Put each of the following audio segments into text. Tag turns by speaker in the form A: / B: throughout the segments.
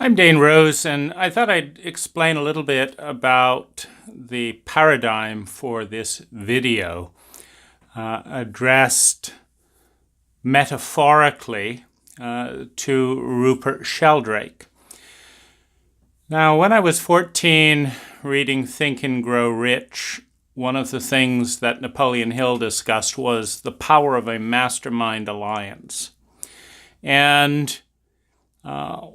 A: I'm Dane Rose, and I thought I'd explain a little bit about the paradigm for this video, addressed metaphorically to Rupert Sheldrake. Now, when I was 14, reading Think and Grow Rich, one of the things that Napoleon Hill discussed was the power of a mastermind alliance. And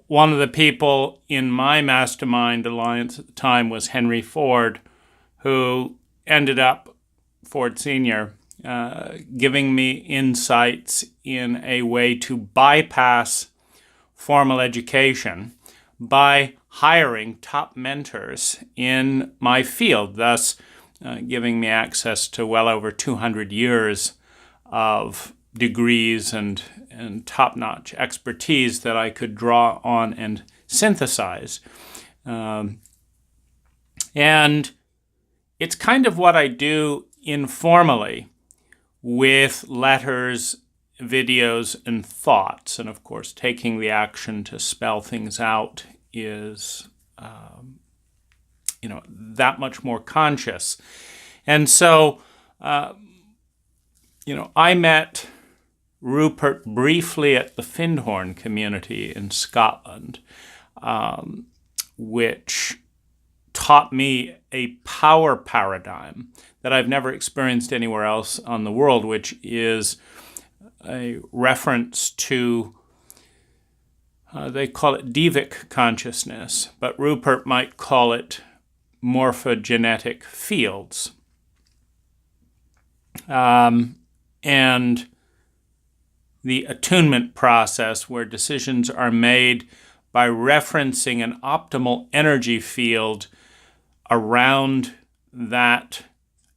A: one of the people in my mastermind alliance at the time was Henry Ford, who ended up, Ford Sr., giving me insights in a way to bypass formal education by hiring top mentors in my field, thus giving me access to well over 200 years of degrees and top-notch expertise that I could draw on and synthesize. And it's kind of what I do informally with letters, videos, and thoughts. And of course, taking the action to spell things out is, that much more conscious. And so, I met Rupert briefly at the Findhorn community in Scotland, which taught me a power paradigm that I've never experienced anywhere else on the world, which is a reference to, they call it devic consciousness, but Rupert might call it morphogenetic fields. And the attunement process, where decisions are made by referencing an optimal energy field around that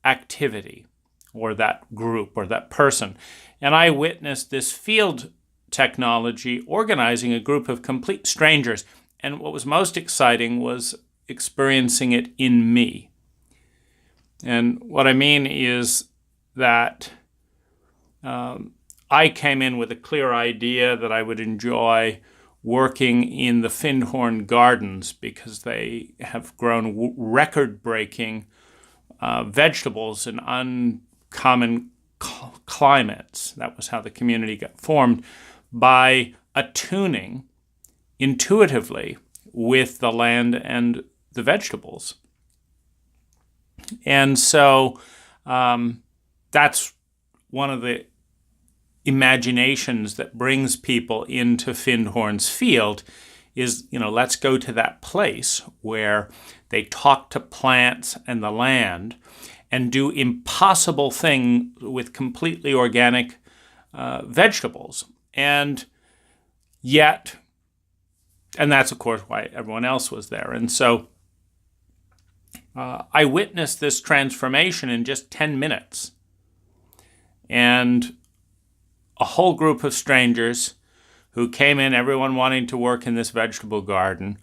A: activity or that group or that person. And I witnessed this field technology organizing a group of complete strangers. And what was most exciting was experiencing it in me. And what I mean is that I came in with a clear idea that I would enjoy working in the Findhorn Gardens because they have grown record-breaking vegetables in uncommon climates. That was how the community got formed, by attuning intuitively with the land and the vegetables. And so that's one of the imaginations that brings people into Findhorn's field is, let's go to that place where they talk to plants and the land and do impossible things with completely organic vegetables. And that's of course why everyone else was there. And so I witnessed this transformation in just 10 minutes. And a whole group of strangers who came in, everyone wanting to work in this vegetable garden,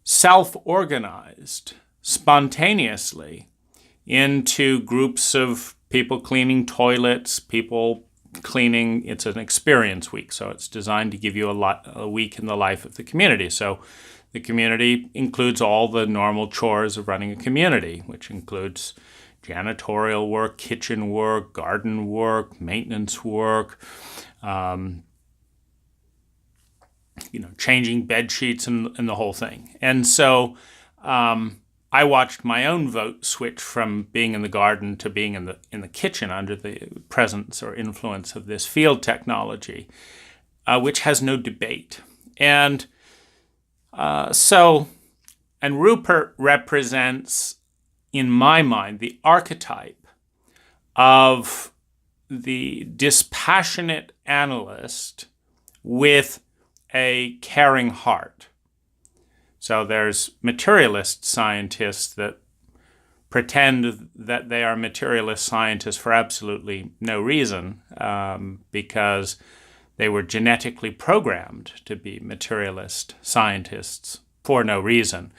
A: self-organized spontaneously into groups of people cleaning toilets, people cleaning. It's an experience week, so it's designed to give you a week in the life of the community. So the community includes all the normal chores of running a community, which includes janitorial work, kitchen work, garden work, maintenance work, changing bed sheets and the whole thing. And so I watched my own vote switch from being in the garden to being in the kitchen under the presence or influence of this field technology, which has no debate. And Rupert represents, in my mind, the archetype of the dispassionate analyst with a caring heart. So there's materialist scientists that pretend that they are materialist scientists for absolutely no reason, because they were genetically programmed to be materialist scientists for no reason.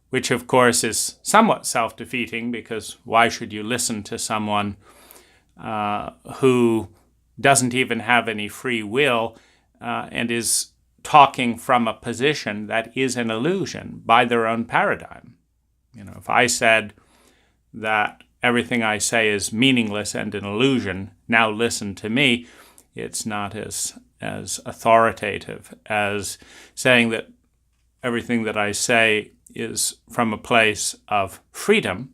A: Which of course is somewhat self-defeating, because why should you listen to someone who doesn't even have any free will and is talking from a position that is an illusion by their own paradigm. If I said that everything I say is meaningless and an illusion, now listen to me, it's not as authoritative as saying that everything that I say is from a place of freedom,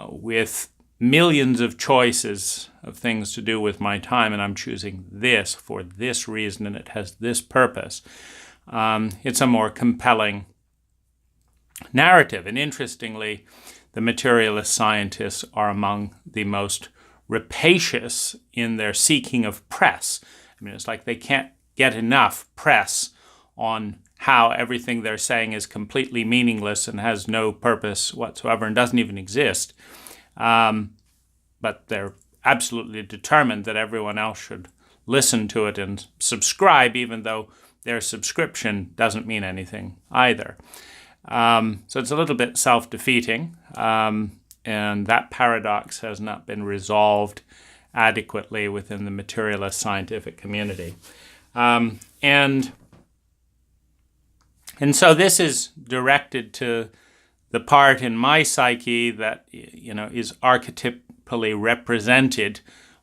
A: with millions of choices of things to do with my time, and I'm choosing this for this reason, and it has this purpose. It's a more compelling narrative. And interestingly, the materialist scientists are among the most rapacious in their seeking of press. I mean, it's like they can't get enough press on how everything they're saying is completely meaningless and has no purpose whatsoever and doesn't even exist. But they're absolutely determined that everyone else should listen to it and subscribe, even though their subscription doesn't mean anything either. So it's a little bit self-defeating, and that paradox has not been resolved adequately within the materialist scientific community. And so this is directed to the part in my psyche that, is archetypally represented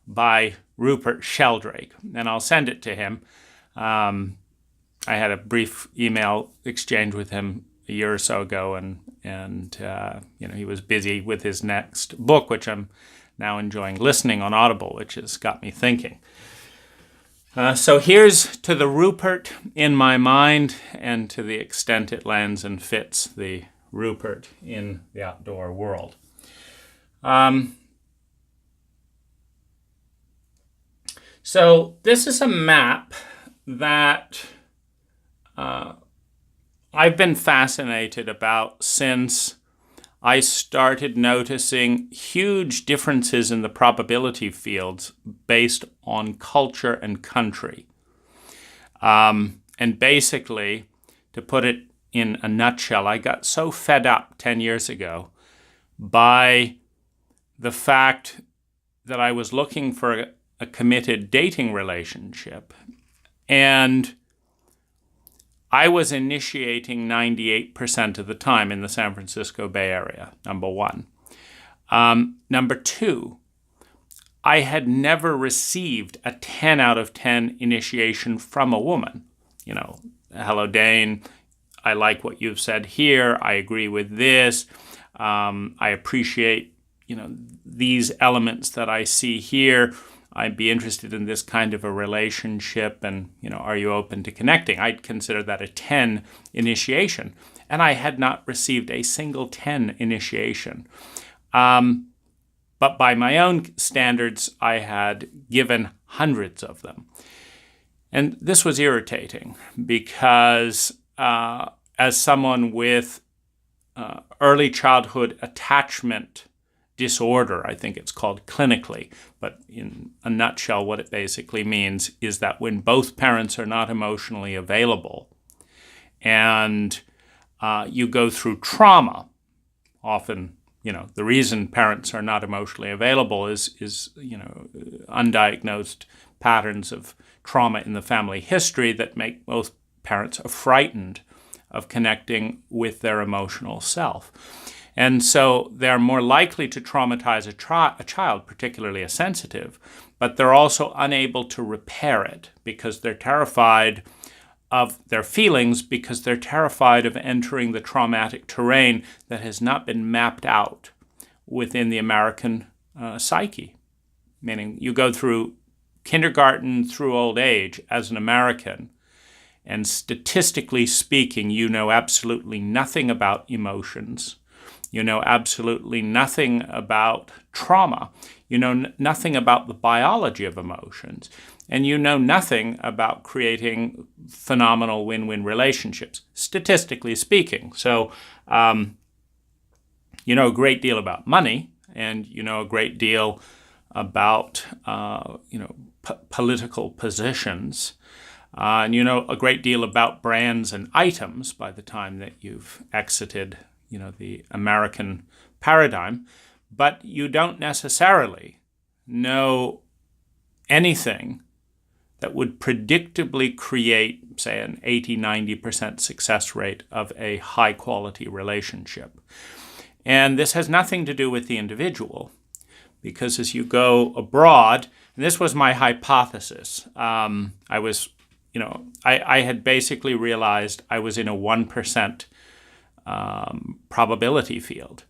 A: by Rupert Sheldrake. And I'll send it to him. I had a brief email exchange with him a year or so ago, and he was busy with his next book, which I'm now enjoying listening on Audible, which has got me thinking. So here's to the Rupert in my mind, and to the extent it lands and fits the Rupert in the outdoor world. So this is a map that I've been fascinated about since I started noticing huge differences in the probability fields based on culture and country. And basically, to put it in a nutshell, I got so fed up 10 years ago by the fact that I was looking for a committed dating relationship, and I was initiating 98% of the time in the San Francisco Bay Area, number one. Number two, I had never received a 10 out of 10 initiation from a woman. Hello, Dane, I like what you've said here. I agree with this. I appreciate, these elements that I see here. I'd be interested in this kind of a relationship, and, are you open to connecting? I'd consider that a 10 initiation, and I had not received a single 10 initiation. But by my own standards, I had given hundreds of them. And this was irritating because as someone with early childhood attachment disorder, I think it's called clinically, but in a nutshell, what it basically means is that when both parents are not emotionally available and you go through trauma, often, the reason parents are not emotionally available is undiagnosed patterns of trauma in the family history that make both parents frightened of connecting with their emotional self. And so they're more likely to traumatize a child, particularly a sensitive, but they're also unable to repair it because they're terrified of their feelings, because they're terrified of entering the traumatic terrain that has not been mapped out within the American psyche. Meaning you go through kindergarten through old age as an American, and statistically speaking, you know absolutely nothing about emotions. You know absolutely nothing about trauma. You know nothing about the biology of emotions. And you know nothing about creating phenomenal win-win relationships, statistically speaking. So you know a great deal about money, and you know a great deal about political positions. And you know a great deal about brands and items by the time that you've exited the American paradigm, but you don't necessarily know anything that would predictably create, say, an 80-90% success rate of a high-quality relationship. And this has nothing to do with the individual, because as you go abroad, and this was my hypothesis, I had basically realized I was in a 1% probability field.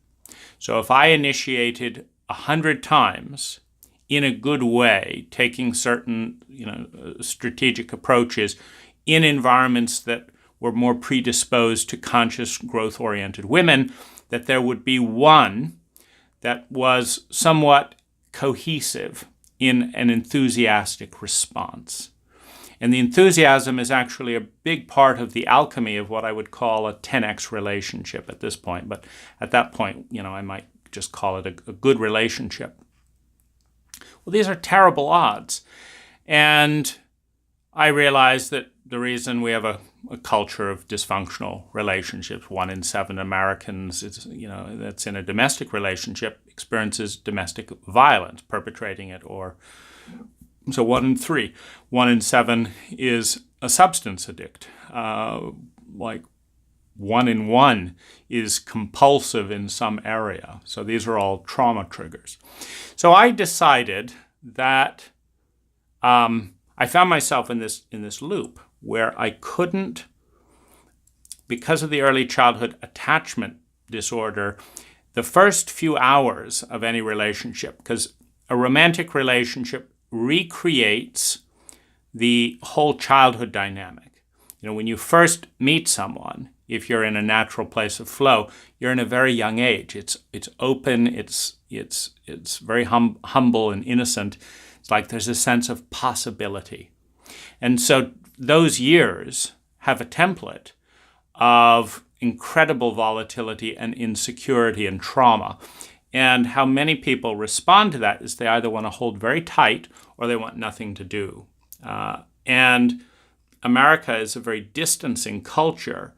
A: So if I initiated 100 times in a good way, taking certain strategic approaches in environments that were more predisposed to conscious growth-oriented women, that there would be one that was somewhat cohesive in an enthusiastic response. And the enthusiasm is actually a big part of the alchemy of what I would call a 10x relationship at this point. But at that point, I might just call it a good relationship. Well, these are terrible odds. And I realized that the reason we have a culture of dysfunctional relationships, 1 in 7 Americans, that's in a domestic relationship, experiences domestic violence, perpetrating it, so 1 in 3. 1 in 7 is a substance addict. Like 1 in 1 is compulsive in some area. So these are all trauma triggers. So I decided that I found myself in this loop where I couldn't, because of the early childhood attachment disorder, the first few hours of any relationship, because a romantic relationship recreates the whole childhood dynamic. When you first meet someone, if you're in a natural place of flow, you're in a very young age. It's open, it's very humble and innocent. It's like there's a sense of possibility. And so those years have a template of incredible volatility and insecurity and trauma. And how many people respond to that is they either want to hold very tight or they want nothing to do. And America is a very distancing culture.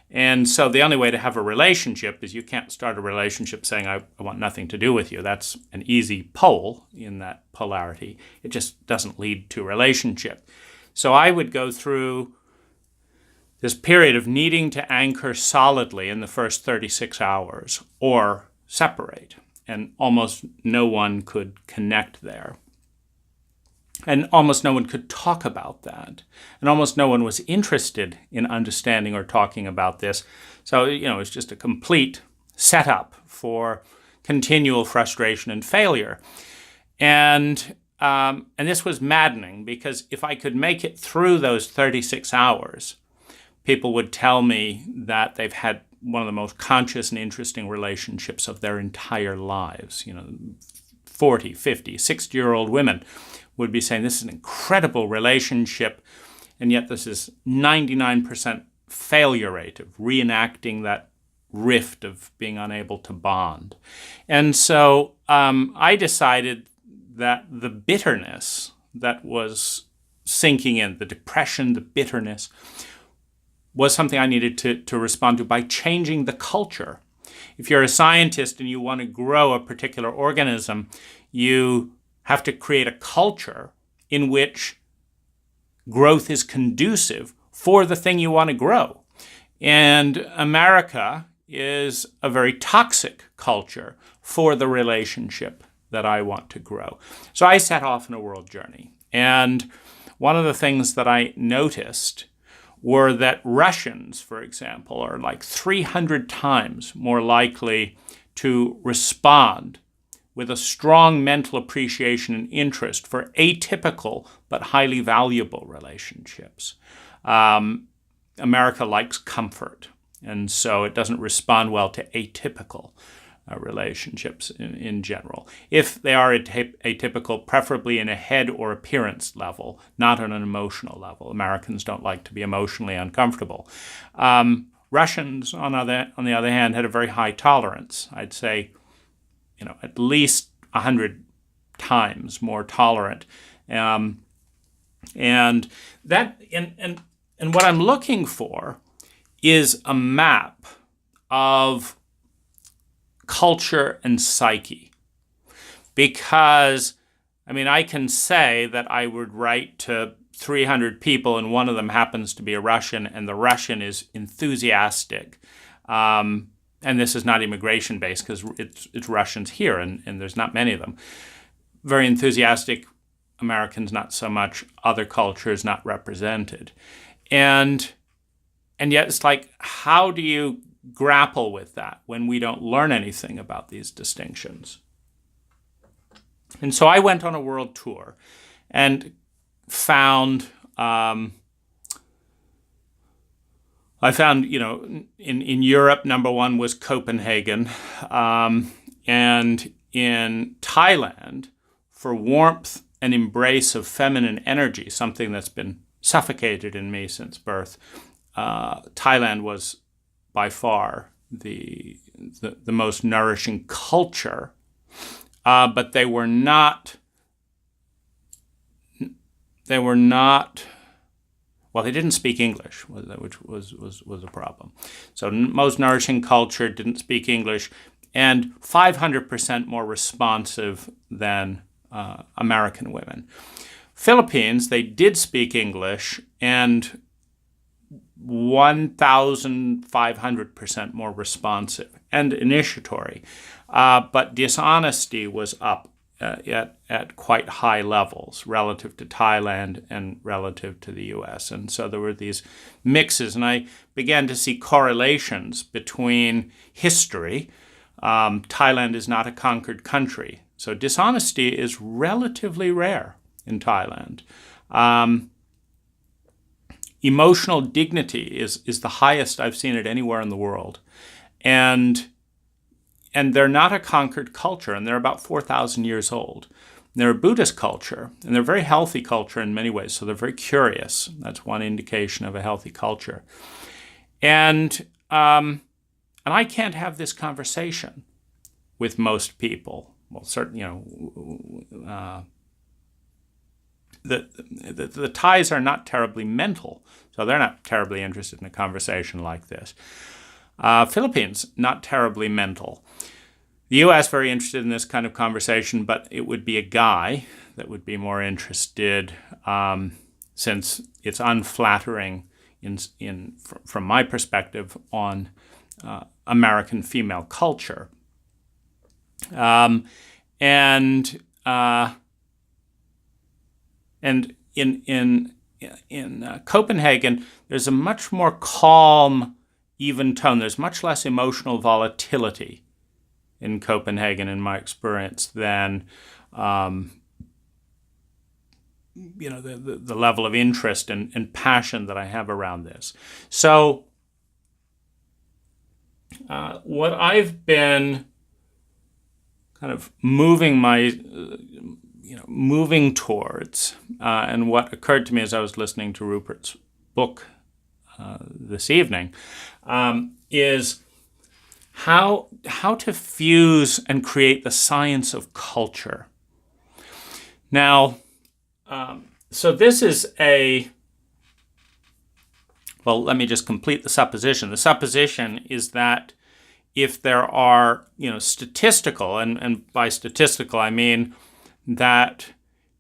A: And so the only way to have a relationship is you can't start a relationship saying, I want nothing to do with you. That's an easy pole in that polarity. It just doesn't lead to a relationship. So I would go through this period of needing to anchor solidly in the first 36 hours or separate. And almost no one could connect there. And almost no one could talk about that. And almost no one was interested in understanding or talking about this. So, it's just a complete setup for continual frustration and failure. And this was maddening, because if I could make it through those 36 hours, people would tell me that they've had one of the most conscious and interesting relationships of their entire lives. 40, 50, 60-year-old women would be saying, this is an incredible relationship, and yet this is 99% failure rate of reenacting that rift of being unable to bond. And so I decided that the bitterness that was sinking in, the depression, the bitterness, was something I needed to respond to by changing the culture. If you're a scientist and you want to grow a particular organism, you have to create a culture in which growth is conducive for the thing you want to grow. And America is a very toxic culture for the relationship that I want to grow. So I set off on a world journey. And one of the things that I noticed were that Russians, for example, are like 300 times more likely to respond with a strong mental appreciation and interest for atypical but highly valuable relationships. America likes comfort, and so it doesn't respond well to atypical relationships in general. If they are atypical, preferably in a head or appearance level, not on an emotional level. Americans don't like to be emotionally uncomfortable. Russians, on the other hand, had a very high tolerance. I'd say, at least 100 times more tolerant. And what I'm looking for is a map of culture and psyche. Because, I can say that I would write to 300 people and one of them happens to be a Russian and the Russian is enthusiastic, and this is not immigration-based because it's Russians here and there's not many of them, very enthusiastic, Americans not so much, other cultures not represented. And yet it's like, how do you grapple with that when we don't learn anything about these distinctions? And so I went on a world tour and found, in Europe, number one was Copenhagen. And in Thailand, for warmth and embrace of feminine energy, something that's been suffocated in me since birth, Thailand was by far the most nourishing culture, but they were not. Well, they didn't speak English, which was a problem. So most nourishing culture didn't speak English, and 500% more responsive than American women. Philippines, they did speak English, and 1,500% more responsive and initiatory. But dishonesty was up at quite high levels relative to Thailand and relative to the US. And so there were these mixes, and I began to see correlations between history. Thailand is not a conquered country, so dishonesty is relatively rare in Thailand. Emotional dignity is the highest I've seen it anywhere in the world. And they're not a conquered culture, and they're about 4,000 years old. They're a Buddhist culture, and they're a very healthy culture in many ways, so they're very curious. That's one indication of a healthy culture. And I can't have this conversation with most people. Well, certainly, the Thais are not terribly mental, so they're not terribly interested in a conversation like this. Philippines, not terribly mental. The U.S. very interested in this kind of conversation, but it would be a guy that would be more interested, since it's unflattering from my perspective on American female culture. And in Copenhagen, there's a much more calm, even tone. There's much less emotional volatility in Copenhagen, in my experience, than the level of interest and passion that I have around this. So what I've been kind of moving towards, and what occurred to me as I was listening to Rupert's book this evening, is how to fuse and create the science of culture. Now, so this is let me just complete the supposition. The supposition is that if there are, statistical, and by statistical I mean that,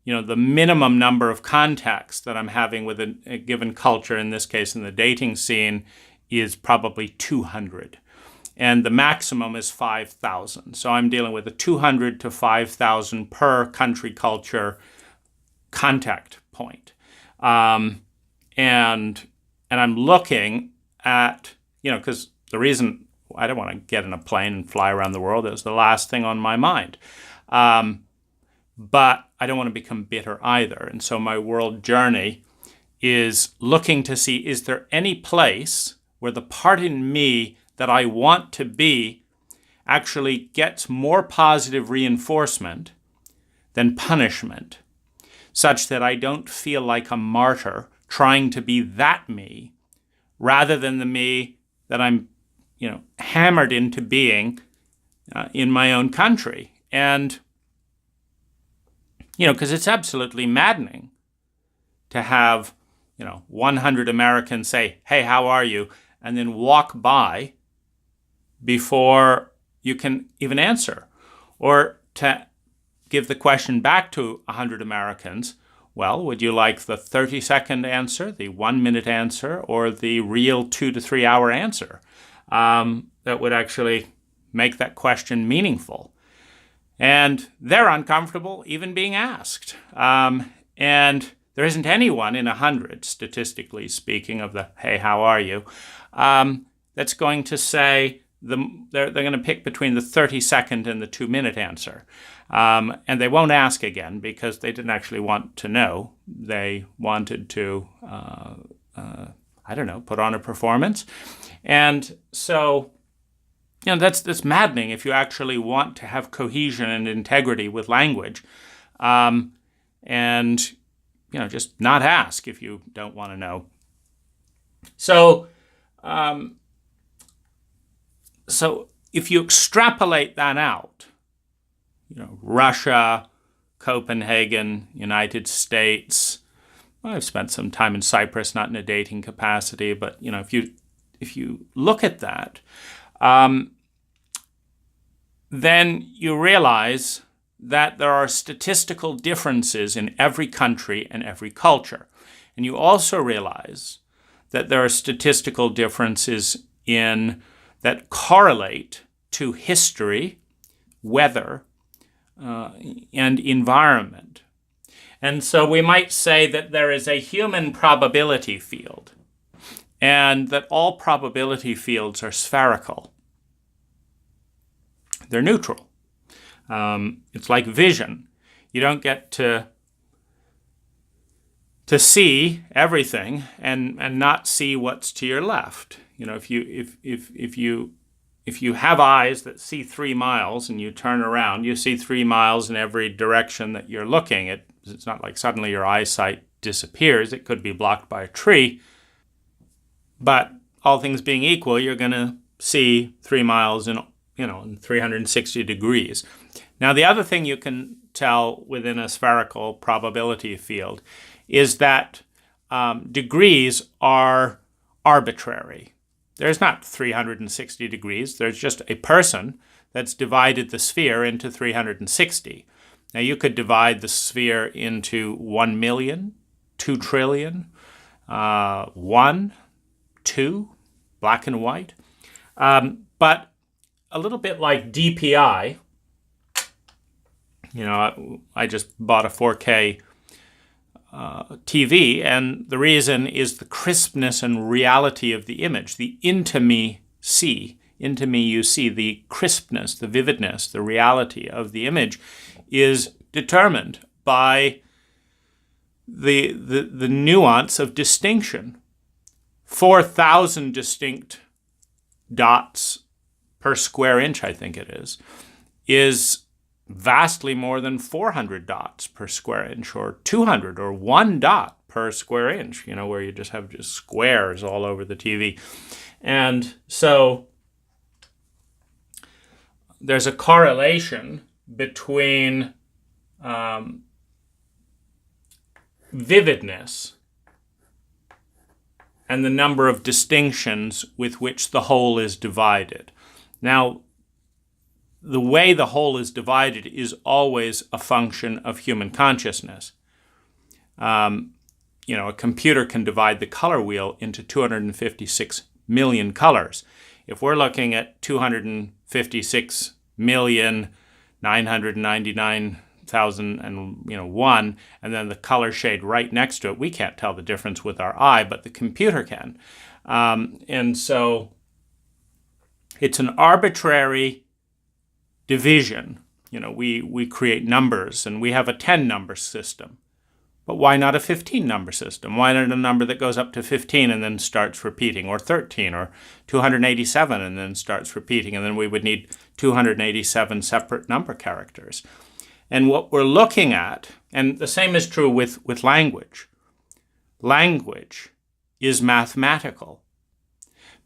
A: the minimum number of contacts that I'm having with a given culture, in this case in the dating scene, is probably 200. And the maximum is 5,000. So I'm dealing with a 200 to 5,000 per country culture contact point. And I'm looking at, because the reason I don't want to get in a plane and fly around the world is the last thing on my mind. But I don't want to become bitter either. And so my world journey is looking to see, is there any place where the part in me that I want to be actually gets more positive reinforcement than punishment, such that I don't feel like a martyr trying to be that me, rather than the me that I'm, hammered into being in my own country. And, because it's absolutely maddening to have, 100 Americans say, "Hey, how are you?" and then walk by before you can even answer. Or to give the question back to 100 Americans, Well, would you like the 30-second answer, the 1-minute answer, or the real 2 to 3 hour answer that would actually make that question meaningful? And they're uncomfortable even being asked. And there isn't anyone in 100, statistically speaking, of the, hey, how are you, that's going to say they're going to pick between the 30-second and the 2-minute answer. And they won't ask again because they didn't actually want to know. They wanted to, put on a performance. And so, that's maddening if you actually want to have cohesion and integrity with language. And just not ask if you don't want to know. So if you extrapolate that out, Russia, Copenhagen, United States. I've spent some time in Cyprus, not in a dating capacity, but if you look at that, then you realize that there are statistical differences in every country and every culture. And you also realize that there are statistical differences that correlate to history, weather, and environment. And so we might say that there is a human probability field, and that all probability fields are spherical. They're neutral. It's like vision. You don't get to see everything and not see what's to your left. If you have eyes that see 3 miles and you turn around, you see 3 miles in every direction that you're looking. It's not like suddenly your eyesight disappears. It could be blocked by a tree. But all things being equal, you're going to see 3 miles in 360 degrees. Now, the other thing you can tell within a spherical probability field is that degrees are arbitrary. There's not 360 degrees. There's just a person that's divided the sphere into 360. Now, you could divide the sphere into 1 million, 2 trillion, 1, 2, black and white. But a little bit like DPI, I just bought a 4K TV, and the reason is the crispness and reality of the image, the intimacy, you see the crispness, the vividness, the reality of the image is determined by the nuance of distinction. 4,000 distinct dots per square inch, I think it is vastly more than 400 dots per square inch, or 200, or 1 dot per square inch, where you just have squares all over the TV. And so there's a correlation between vividness and the number of distinctions with which the whole is divided. Now, the way the whole is divided is always a function of human consciousness. A computer can divide the color wheel into 256 million colors. If we're looking at 256,999,001, and then the color shade right next to it, we can't tell the difference with our eye, but the computer can. And so it's an arbitrary division. We create numbers, and we have a 10-number system. But why not a 15-number system? Why not a number that goes up to 15 and then starts repeating, or 13, or 287 and then starts repeating, and then we would need 287 separate number characters. And what we're looking at, and the same is true with language. Language is mathematical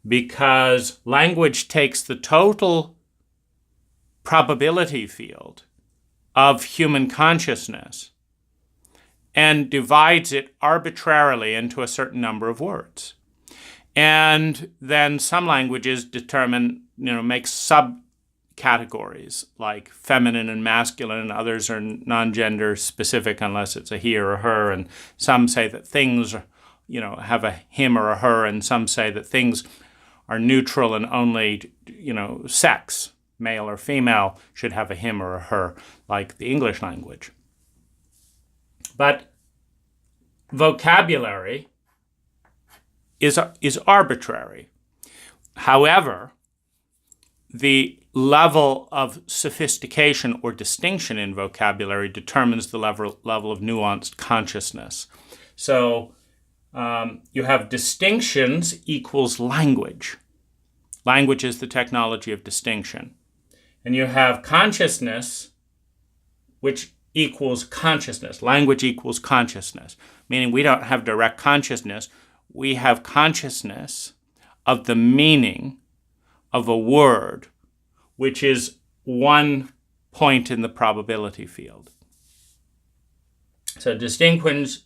A: because language takes the total probability field of human consciousness and divides it arbitrarily into a certain number of words. And then some languages make categories like feminine and masculine, and others are non-gender specific unless it's a he or a her, and some say that things, have a him or a her, and some say that things are neutral and only, sex, male or female, should have a him or a her, like the English language. But vocabulary is arbitrary. However, the level of sophistication or distinction in vocabulary determines the level of nuanced consciousness. So you have distinctions equals language. Language is the technology of distinction. And you have consciousness, which equals consciousness. Language equals consciousness, meaning we don't have direct consciousness. We have consciousness of the meaning of a word, which is one point in the probability field. So distinctions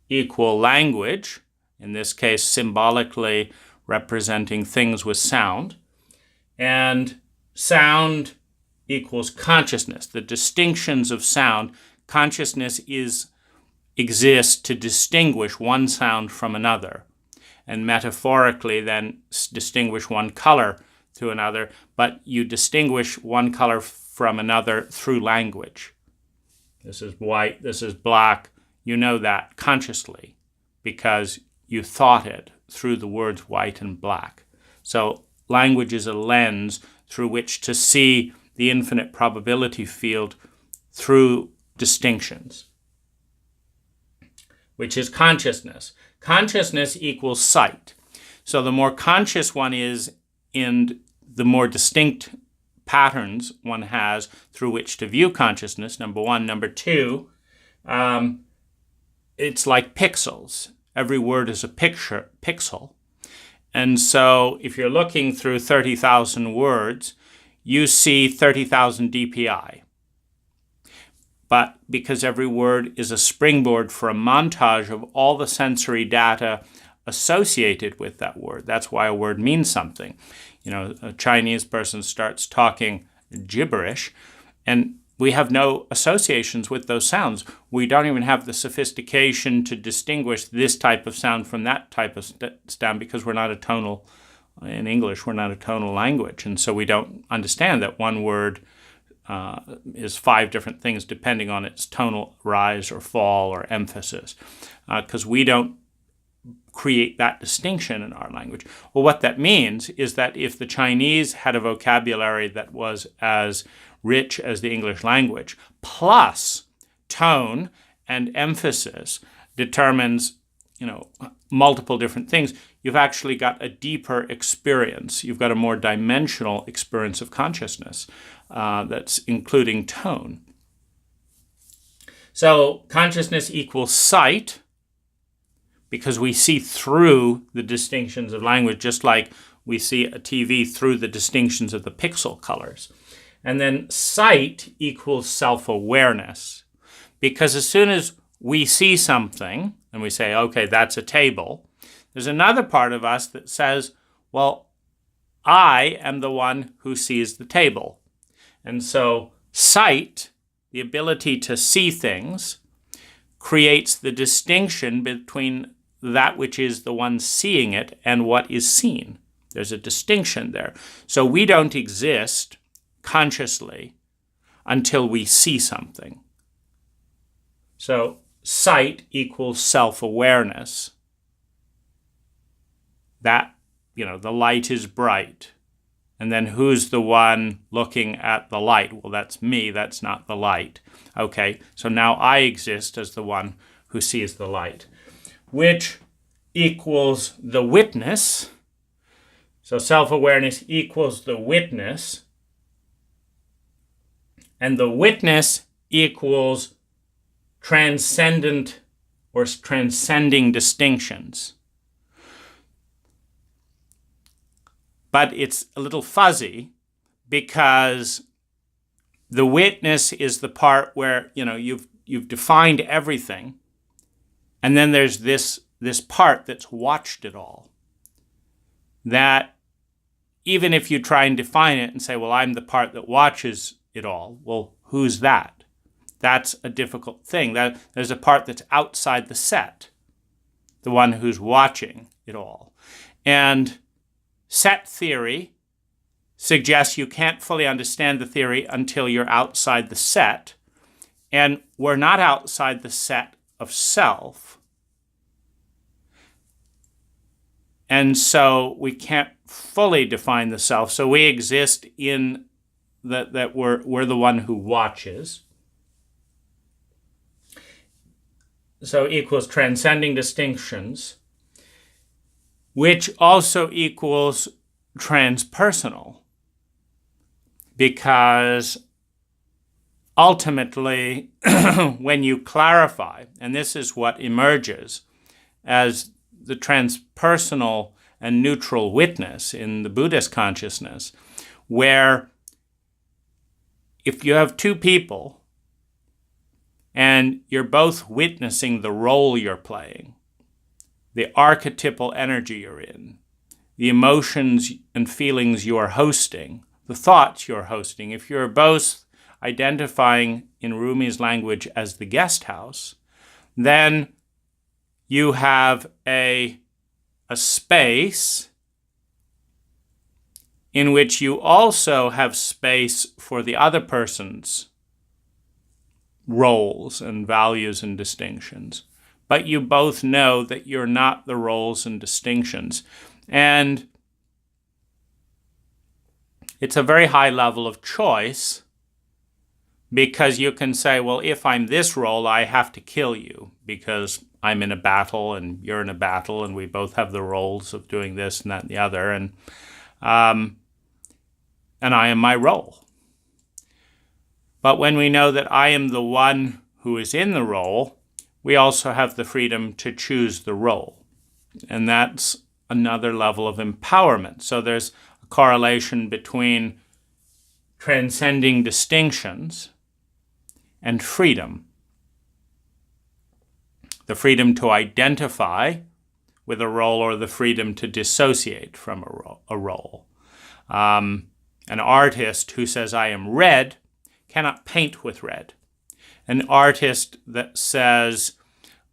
A: equal language, in this case symbolically representing things with sound, and sound equals consciousness. The distinctions of sound, consciousness exists to distinguish one sound from another, and metaphorically then distinguish one color to another, but you distinguish one color from another through language. This is white, this is black. You know that consciously because you thought it through the words white and black. So language is a lens through which to see the infinite probability field through distinctions, which is consciousness. Consciousness equals sight. So the more conscious one is in the more distinct patterns one has through which to view consciousness, number one. Number two, it's like pixels. Every word is a pixel. And so if you're looking through 30,000 words, you see 30,000 DPI. But because every word is a springboard for a montage of all the sensory data associated with that word, that's why a word means something. A Chinese person starts talking gibberish, and we have no associations with those sounds. We don't even have the sophistication to distinguish this type of sound from that type of sound because we're not a tonal, in English, we're not a tonal language. And so we don't understand that one word is 5 different things depending on its tonal rise or fall or emphasis, because we don't create that distinction in our language. Well, what that means is that if the Chinese had a vocabulary that was as rich as the English language, plus tone and emphasis determines, multiple different things, you've actually got a deeper experience. You've got a more dimensional experience of consciousness that's including tone. So consciousness equals sight, because we see through the distinctions of language, just like we see a TV through the distinctions of the pixel colors. And then sight equals self-awareness, because as soon as we see something and we say, okay, that's a table, there's another part of us that says, well, I am the one who sees the table. And so sight, the ability to see things, creates the distinction between that which is the one seeing it and what is seen. There's a distinction there. So we don't exist consciously until we see something. So sight equals self-awareness. That, the light is bright. And then who's the one looking at the light? Well, that's me. That's not the light. Okay, so now I exist as the one who sees the light, which equals the witness. So self-awareness equals the witness. And the witness equals transcendent or transcending distinctions. But it's a little fuzzy because the witness is the part where, you've defined everything. And then there's this part that's watched it all. That even if you try and define it and say, well, I'm the part that watches it all. Well, who's that? That's a difficult thing. There's a part that's outside the set, the one who's watching it all. And set theory suggests you can't fully understand the theory until you're outside the set. And we're not outside the set of self. And so we can't fully define the self. So we exist in that we're the one who watches. So equals transcending distinctions, which also equals transpersonal, because ultimately, when you clarify, and this is what emerges as the transpersonal and neutral witness in the Buddhist consciousness, where if you have two people and you're both witnessing the role you're playing, the archetypal energy you're in, the emotions and feelings you are hosting, the thoughts you're hosting, if you're both identifying in Rumi's language as the guest house, then you have a space in which you also have space for the other person's roles and values and distinctions. But you both know that you're not the roles and distinctions. And it's a very high level of choice, because you can say, well, if I'm this role, I have to kill you because I'm in a battle and you're in a battle and we both have the roles of doing this and that and the other, and I am my role. But when we know that I am the one who is in the role, we also have the freedom to choose the role. And that's another level of empowerment. So there's a correlation between transcending distinctions and freedom. The freedom to identify with a role or the freedom to dissociate from a role. An artist who says, I am red, cannot paint with red. An artist that says,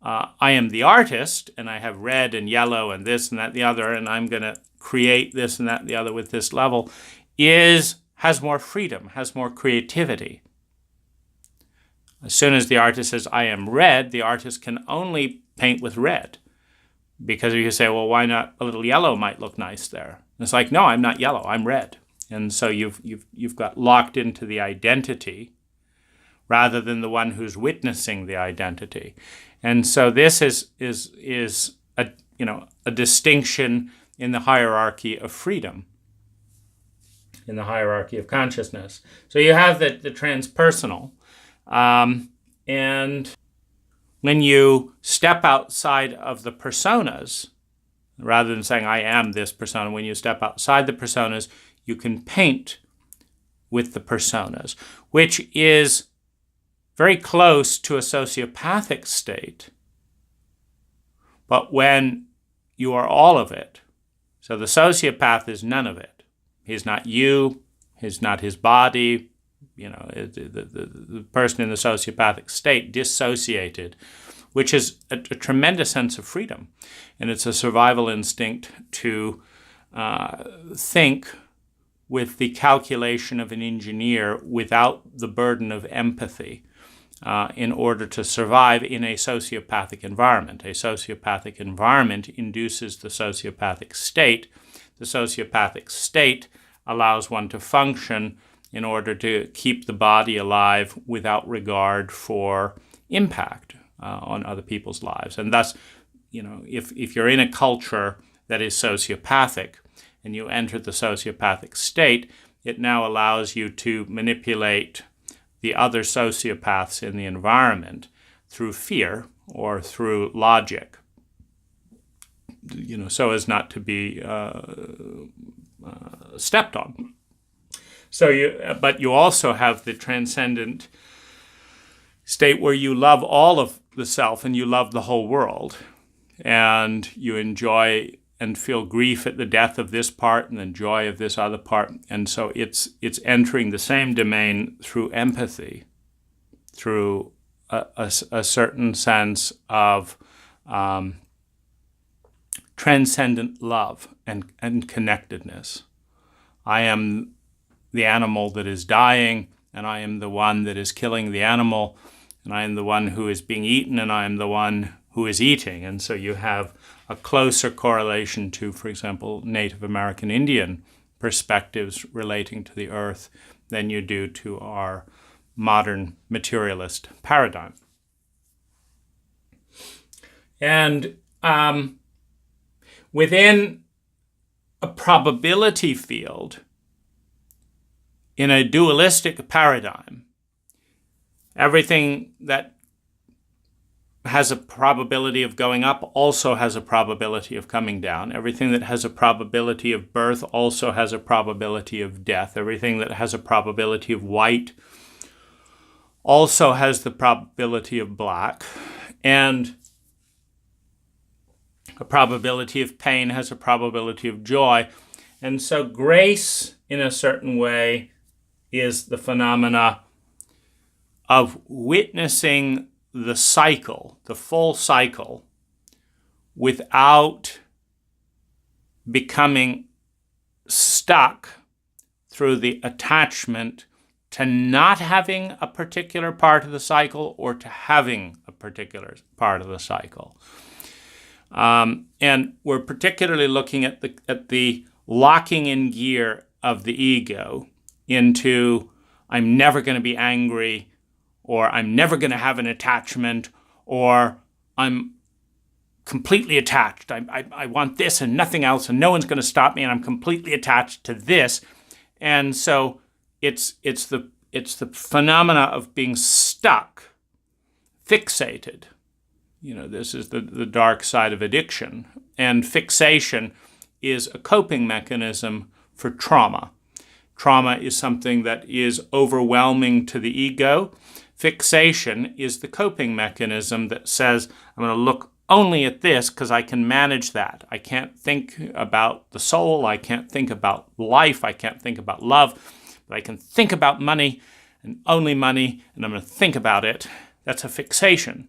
A: I am the artist, and I have red and yellow and this and that and the other, and I'm going to create this and that and the other with this level, has more freedom, has more creativity. As soon as the artist says, I am red, the artist can only paint with red. Because you say, well, why not a little yellow might look nice there? And it's like, no, I'm not yellow, I'm red. And so you've got locked into the identity rather than the one who's witnessing the identity. And so this is a distinction in the hierarchy of freedom, in the hierarchy of consciousness. So you have the transpersonal. And when you step outside of the personas, rather than saying, I am this persona, when you step outside the personas, you can paint with the personas, which is very close to a sociopathic state. But when you are all of it, so the sociopath is none of it. He's not you, he's not his body. The person in the sociopathic state, dissociated, which is a tremendous sense of freedom. And it's a survival instinct to think with the calculation of an engineer without the burden of empathy in order to survive in a sociopathic environment. A sociopathic environment induces the sociopathic state. The sociopathic state allows one to function in order to keep the body alive without regard for impact on other people's lives. And thus, if you're in a culture that is sociopathic and you enter the sociopathic state, it now allows you to manipulate the other sociopaths in the environment through fear or through logic, so as not to be stepped on. But you also have the transcendent state where you love all of the self and you love the whole world, and you enjoy and feel grief at the death of this part and then joy of this other part. And so it's entering the same domain through empathy, through a certain sense of transcendent love and connectedness. I am the animal that is dying, and I am the one that is killing the animal, and I am the one who is being eaten, and I am the one who is eating. And so you have a closer correlation to, for example, Native American Indian perspectives relating to the earth than you do to our modern materialist paradigm. And within a probability field, in a dualistic paradigm, everything that has a probability of going up also has a probability of coming down. Everything that has a probability of birth also has a probability of death. Everything that has a probability of white also has the probability of black. And a probability of pain has a probability of joy. And so grace, in a certain way, is the phenomena of witnessing the cycle, the full cycle, without becoming stuck through the attachment to not having a particular part of the cycle or to having a particular part of the cycle. And we're particularly looking at the locking in gear of the ego into I'm never going to be angry, or I'm never going to have an attachment, or I'm completely attached. I want this and nothing else, and no one's going to stop me, and I'm completely attached to this. And so it's the phenomena of being stuck, fixated. You know, this is the dark side of addiction. And fixation is a coping mechanism for trauma. Trauma is something that is overwhelming to the ego. Fixation is the coping mechanism that says, I'm going to look only at this because I can manage that. I can't think about the soul. I can't think about life. I can't think about love. But I can think about money and only money, and I'm going to think about it. That's a fixation.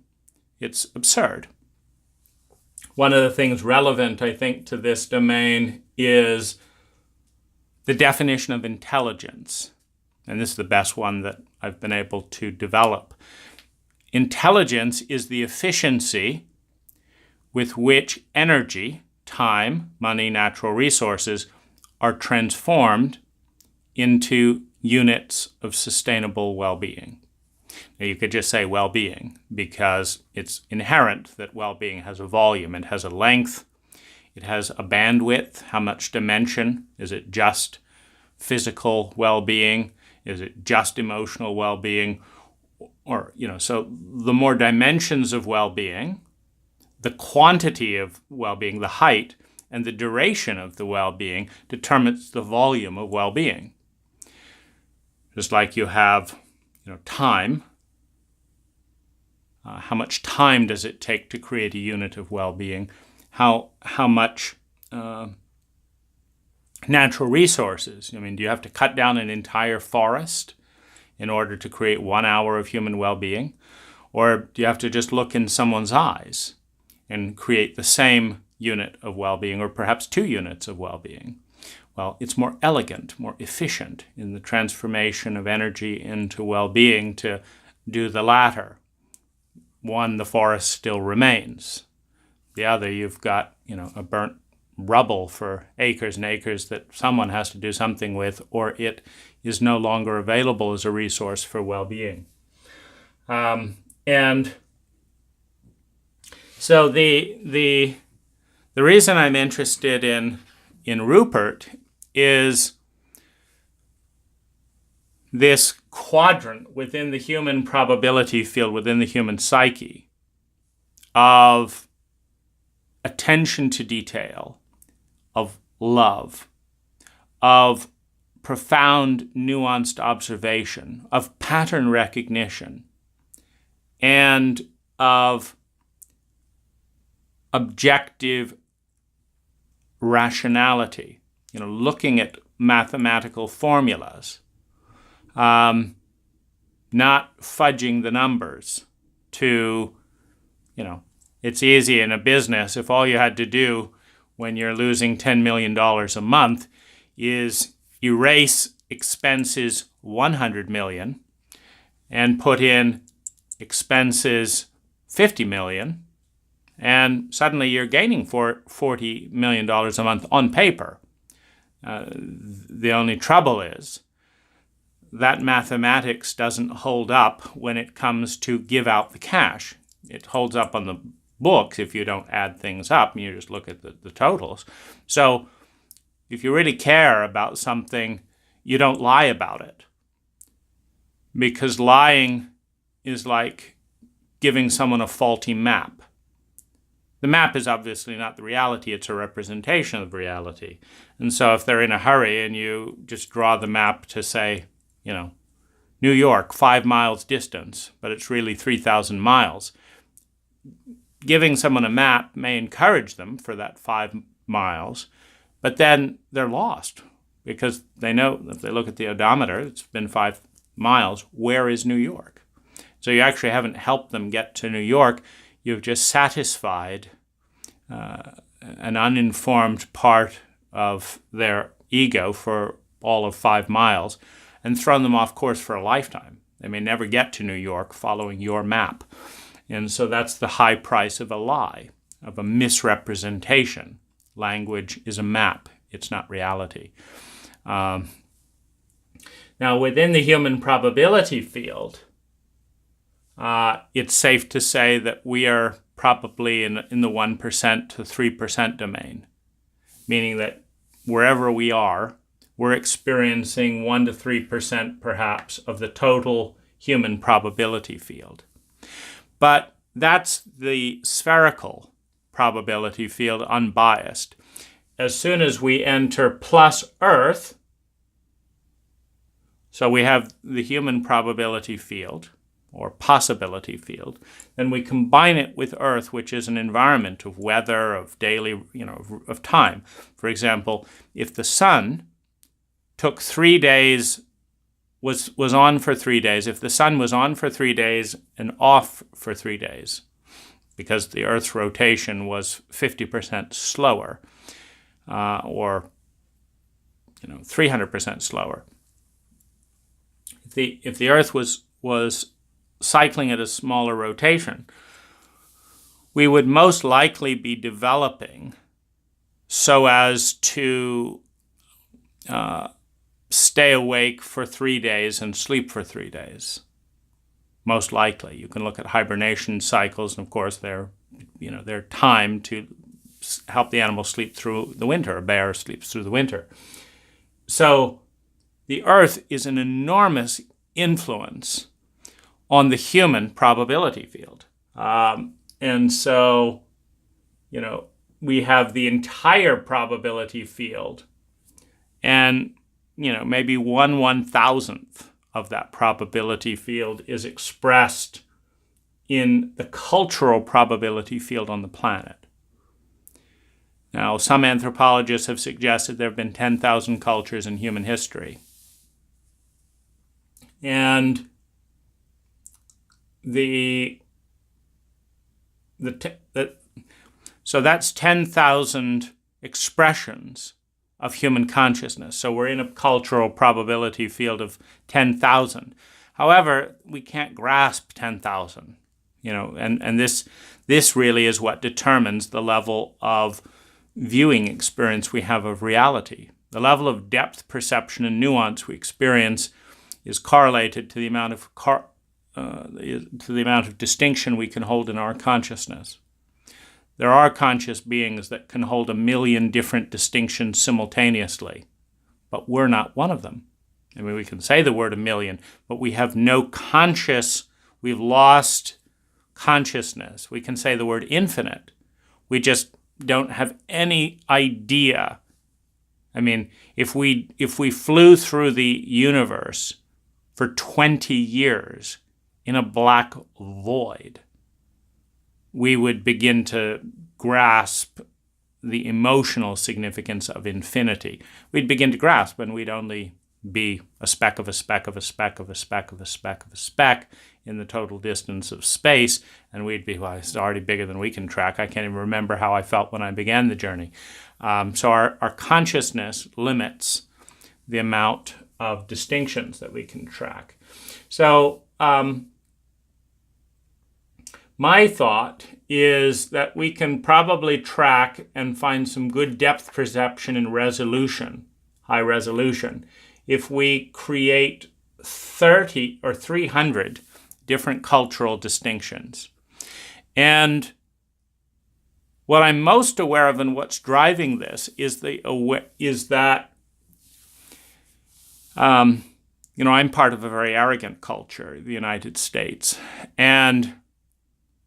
A: It's absurd. One of the things relevant, I think, to this domain is the definition of intelligence. And this is the best one that I've been able to develop. Intelligence is the efficiency with which energy, time, money, natural resources are transformed into units of sustainable well-being. Now, you could just say well-being because it's inherent that well-being has a volume. It has a length. It has a bandwidth. How much dimension? Is it just physical well-being? Is it just emotional well-being? Or, so the more dimensions of well-being, the quantity of well-being, the height, and the duration of the well-being determines the volume of well-being. Just like you have, time. How much time does it take to create a unit of well-being? How much natural resources? Do you have to cut down an entire forest in order to create 1 hour of human well-being? Or do you have to just look in someone's eyes and create the same unit of well-being, or perhaps 2 units of well-being? Well, it's more elegant, more efficient in the transformation of energy into well-being to do the latter. One, the forest still remains. The other, you've got, a burnt rubble for acres and acres that someone has to do something with, or it is no longer available as a resource for well-being. And so the reason I'm interested in Rupert is this quadrant within the human probability field, within the human psyche, of attention to detail, of love, of profound, nuanced observation, of pattern recognition, and of objective rationality, looking at mathematical formulas, not fudging the numbers to, it's easy in a business if all you had to do when you're losing $10 million a month is erase expenses $100 million and put in expenses $50 million, and suddenly you're gaining $40 million a month on paper. The only trouble is that mathematics doesn't hold up when it comes to give out the cash. It holds up on the books if you don't add things up and you just look at the totals. So if you really care about something, you don't lie about it. Because lying is like giving someone a faulty map. The map is obviously not the reality, it's a representation of reality. And so if they're in a hurry and you just draw the map to say, New York, 5 miles distance, but it's really 3,000 miles, giving someone a map may encourage them for that 5 miles, but then they're lost because they know if they look at the odometer, it's been 5 miles, where is New York? So you actually haven't helped them get to New York. You've just satisfied an uninformed part of their ego for all of 5 miles and thrown them off course for a lifetime. They may never get to New York following your map. And so that's the high price of a lie, of a misrepresentation. Language is a map. It's not reality. Now, within the human probability field, it's safe to say that we are probably in the 1% to 3% domain, meaning that wherever we are, we're experiencing 1 to 3% perhaps of the total human probability field. But that's the spherical probability field, unbiased. As soon as we enter plus Earth, so we have the human probability field, or possibility field, then we combine it with Earth, which is an environment of weather, of daily, of time. For example, if the sun took 3 days, was on for 3 days, if the sun was on for 3 days and off for 3 days, because the Earth's rotation was 50% slower, or 300% slower. If the Earth was cycling at a smaller rotation, we would most likely be developing so as to stay awake for 3 days and sleep for 3 days. Most likely. You can look at hibernation cycles, and of course they're timed to help the animal sleep through the winter. A bear sleeps through the winter. So the Earth is an enormous influence on the human probability field. And so, we have the entire probability field, and, maybe 1/1000th of that probability field is expressed in the cultural probability field on the planet. Now, some anthropologists have suggested there have been 10,000 cultures in human history. And so that's 10,000 expressions of human consciousness. So we're in a cultural probability field of 10,000. However, we can't grasp 10,000, and this really is what determines the level of viewing experience we have of reality. The level of depth perception and nuance we experience is correlated to the amount of distinction we can hold in our consciousness. There are conscious beings that can hold 1 million different distinctions simultaneously, but we're not one of them. I mean, we can say the word 1 million, but we have we've lost consciousness. We can say the word infinite. We just don't have any idea. I mean, if we flew through the universe for 20 years in a black void, we would begin to grasp the emotional significance of infinity. We'd begin to grasp, and we'd only be a speck of a speck of a speck of a speck of a speck of a speck in the total distance of space, and we'd be, well, it's already bigger than we can track. I can't even remember how I felt when I began the journey. So our consciousness limits the amount of distinctions that we can track. So my thought is that we can probably track and find some good depth perception and resolution, high resolution, if we create 30 or 300 different cultural distinctions. And what I'm most aware of and what's driving this is that I'm part of a very arrogant culture, the United States, and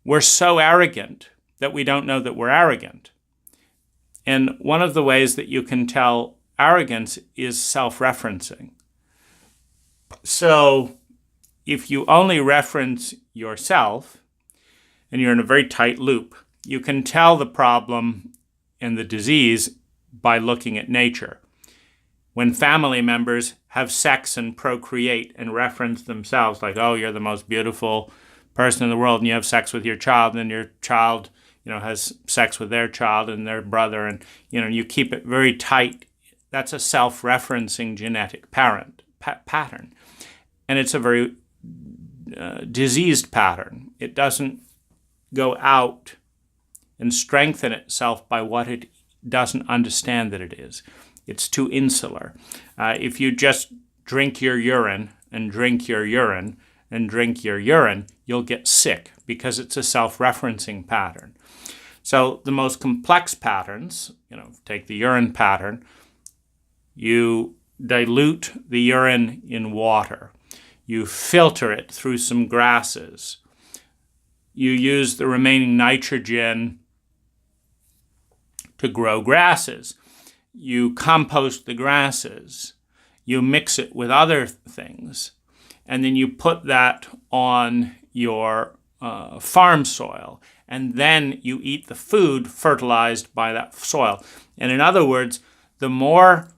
A: we're so arrogant that we don't know that we're arrogant. And one of the ways that you can tell arrogance is self-referencing. So if you only reference yourself, and you're in a very tight loop, you can tell the problem and the disease by looking at nature. When family members have sex and procreate and reference themselves, like, oh, you're the most beautiful person in the world, and you have sex with your child, and your child, has sex with their child and their brother, and, you keep it very tight. That's a self-referencing genetic pattern. And it's a very diseased pattern. It doesn't go out and strengthen itself by what it doesn't understand that it is. It's too insular. If you just drink your urine and drink your urine and drink your urine, you'll get sick because it's a self-referencing pattern. So the most complex patterns, take the urine pattern, you dilute the urine in water. You filter it through some grasses. You use the remaining nitrogen to grow grasses. You compost the grasses. You mix it with other things. And then you put that on your farm soil. And then you eat the food fertilized by that soil. And in other words, the more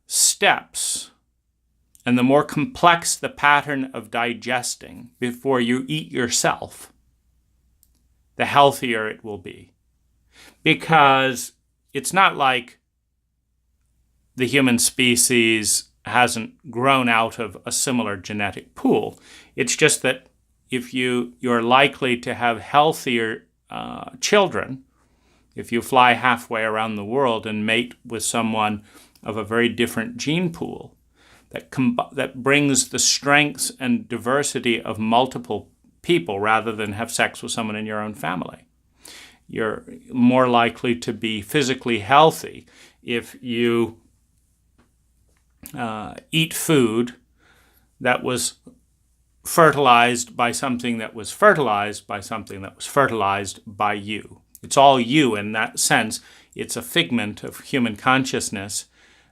A: steps and the more complex the pattern of digesting before you eat yourself, the healthier it will be. Because it's not like the human species hasn't grown out of a similar genetic pool. It's just that if you're likely to have healthier children, if you fly halfway around the world and mate with someone of a very different gene pool, that brings the strengths and diversity of multiple people rather than have sex with someone in your own family. You're more likely to be physically healthy if you eat food that was fertilized by something that was fertilized by something that was fertilized by you. It's all you in that sense. It's a figment of human consciousness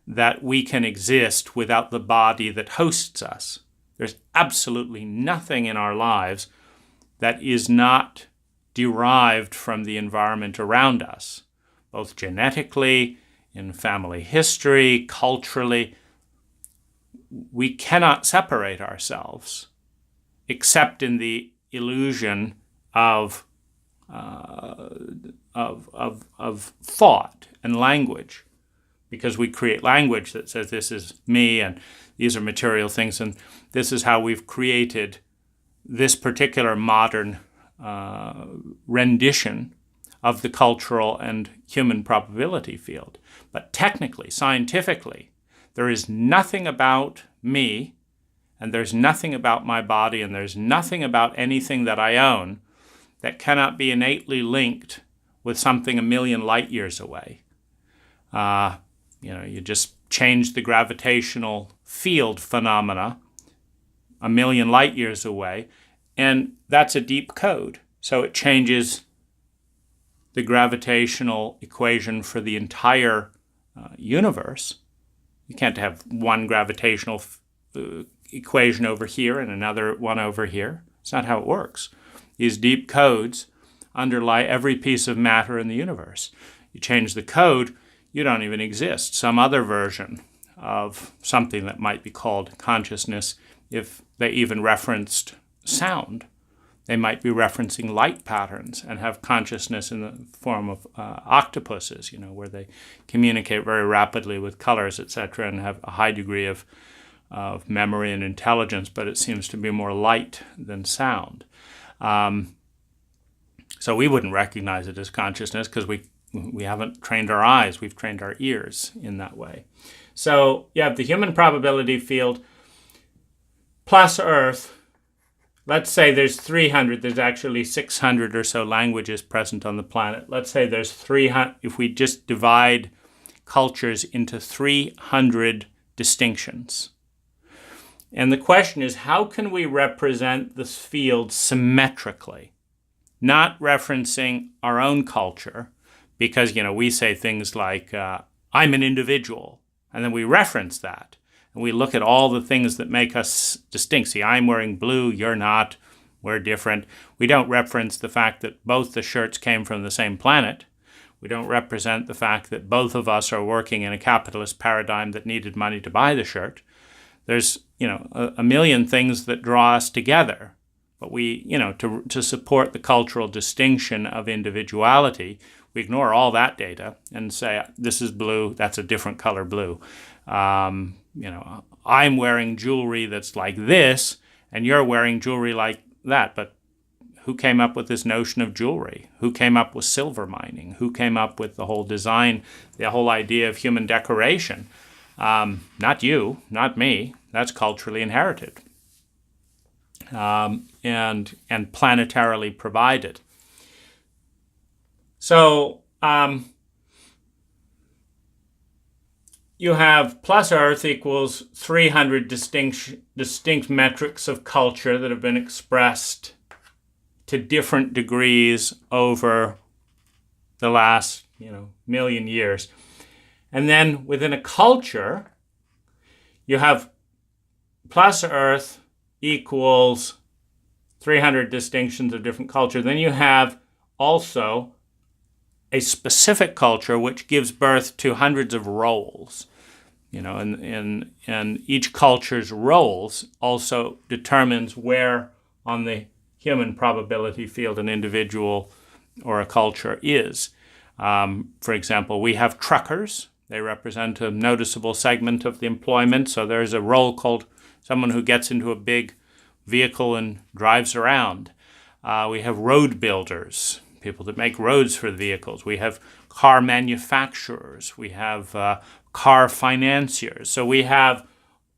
A: that we can exist without the body that hosts us. There's absolutely nothing in our lives that is not derived from the environment around us, both genetically, in family history, culturally. We cannot separate ourselves except in the illusion of thought and language, because we create language that says this is me and these are material things and this is how we've created this particular modern rendition of the cultural and human probability field. But technically, scientifically, there is nothing about me, and there's nothing about my body, and there's nothing about anything that I own that cannot be innately linked with something a million light years away. You just change the gravitational field phenomena a million light years away, and that's a deep code. So it changes the gravitational equation for the entire universe. You can't have one gravitational equation over here and another one over here. It's not how it works. These deep codes underlie every piece of matter in the universe. You change the code, you don't even exist. Some other version of something that might be called consciousness, if they even referenced sound. They might be referencing light patterns and have consciousness in the form of octopuses, where they communicate very rapidly with colors, etc., and have a high degree of memory and intelligence, but it seems to be more light than sound. So we wouldn't recognize it as consciousness because we haven't trained our eyes, we've trained our ears in that way. So you have the human probability field plus Earth. Let's say there's 300, there's actually 600 or so languages present on the planet. Let's say there's 300, if we just divide cultures into 300 distinctions. And the question is, how can we represent this field symmetrically? Not referencing our own culture, because, we say things like, I'm an individual, and then we reference that. And we look at all the things that make us distinct. See, I'm wearing blue, you're not, we're different. We don't reference the fact that both the shirts came from the same planet. We don't represent the fact that both of us are working in a capitalist paradigm that needed money to buy the shirt. There's, a million things that draw us together. But we, to support the cultural distinction of individuality, we ignore all that data and say, this is blue, that's a different color blue. I'm wearing jewelry that's like this, and you're wearing jewelry like that. But who came up with this notion of jewelry? Who came up with silver mining? Who came up with the whole design, the whole idea of human decoration? Not you, not me. That's culturally inherited and planetarily provided. So you have plus Earth equals 300 distinct metrics of culture that have been expressed to different degrees over the last, million years. And then within a culture, you have plus Earth equals 300 distinctions of different culture. Then you have also a specific culture which gives birth to hundreds of roles. And each culture's roles also determines where on the human probability field an individual or a culture is. For example, we have truckers. They represent a noticeable segment of the employment. So there's a role called someone who gets into a big vehicle and drives around. We have road builders, people that make roads for the vehicles. We have car manufacturers. We have car financiers. So we have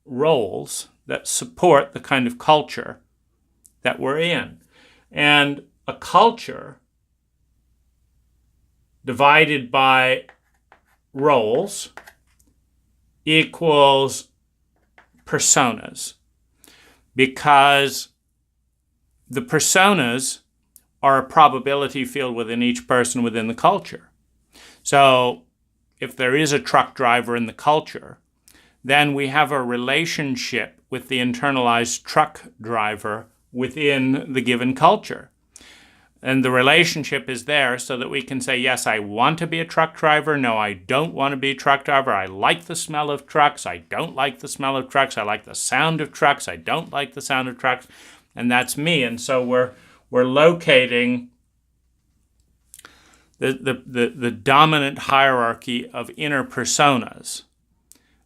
A: roles that support the kind of culture that we're in. And a culture divided by roles equals personas, because the personas are a probability field within each person within the culture. So if there is a truck driver in the culture, then we have a relationship with the internalized truck driver within the given culture. And the relationship is there so that we can say, yes, I want to be a truck driver. No, I don't want to be a truck driver. I like the smell of trucks. I don't like the smell of trucks. I like the sound of trucks. I don't like the sound of trucks. And that's me. And so we're locating the dominant hierarchy of inner personas,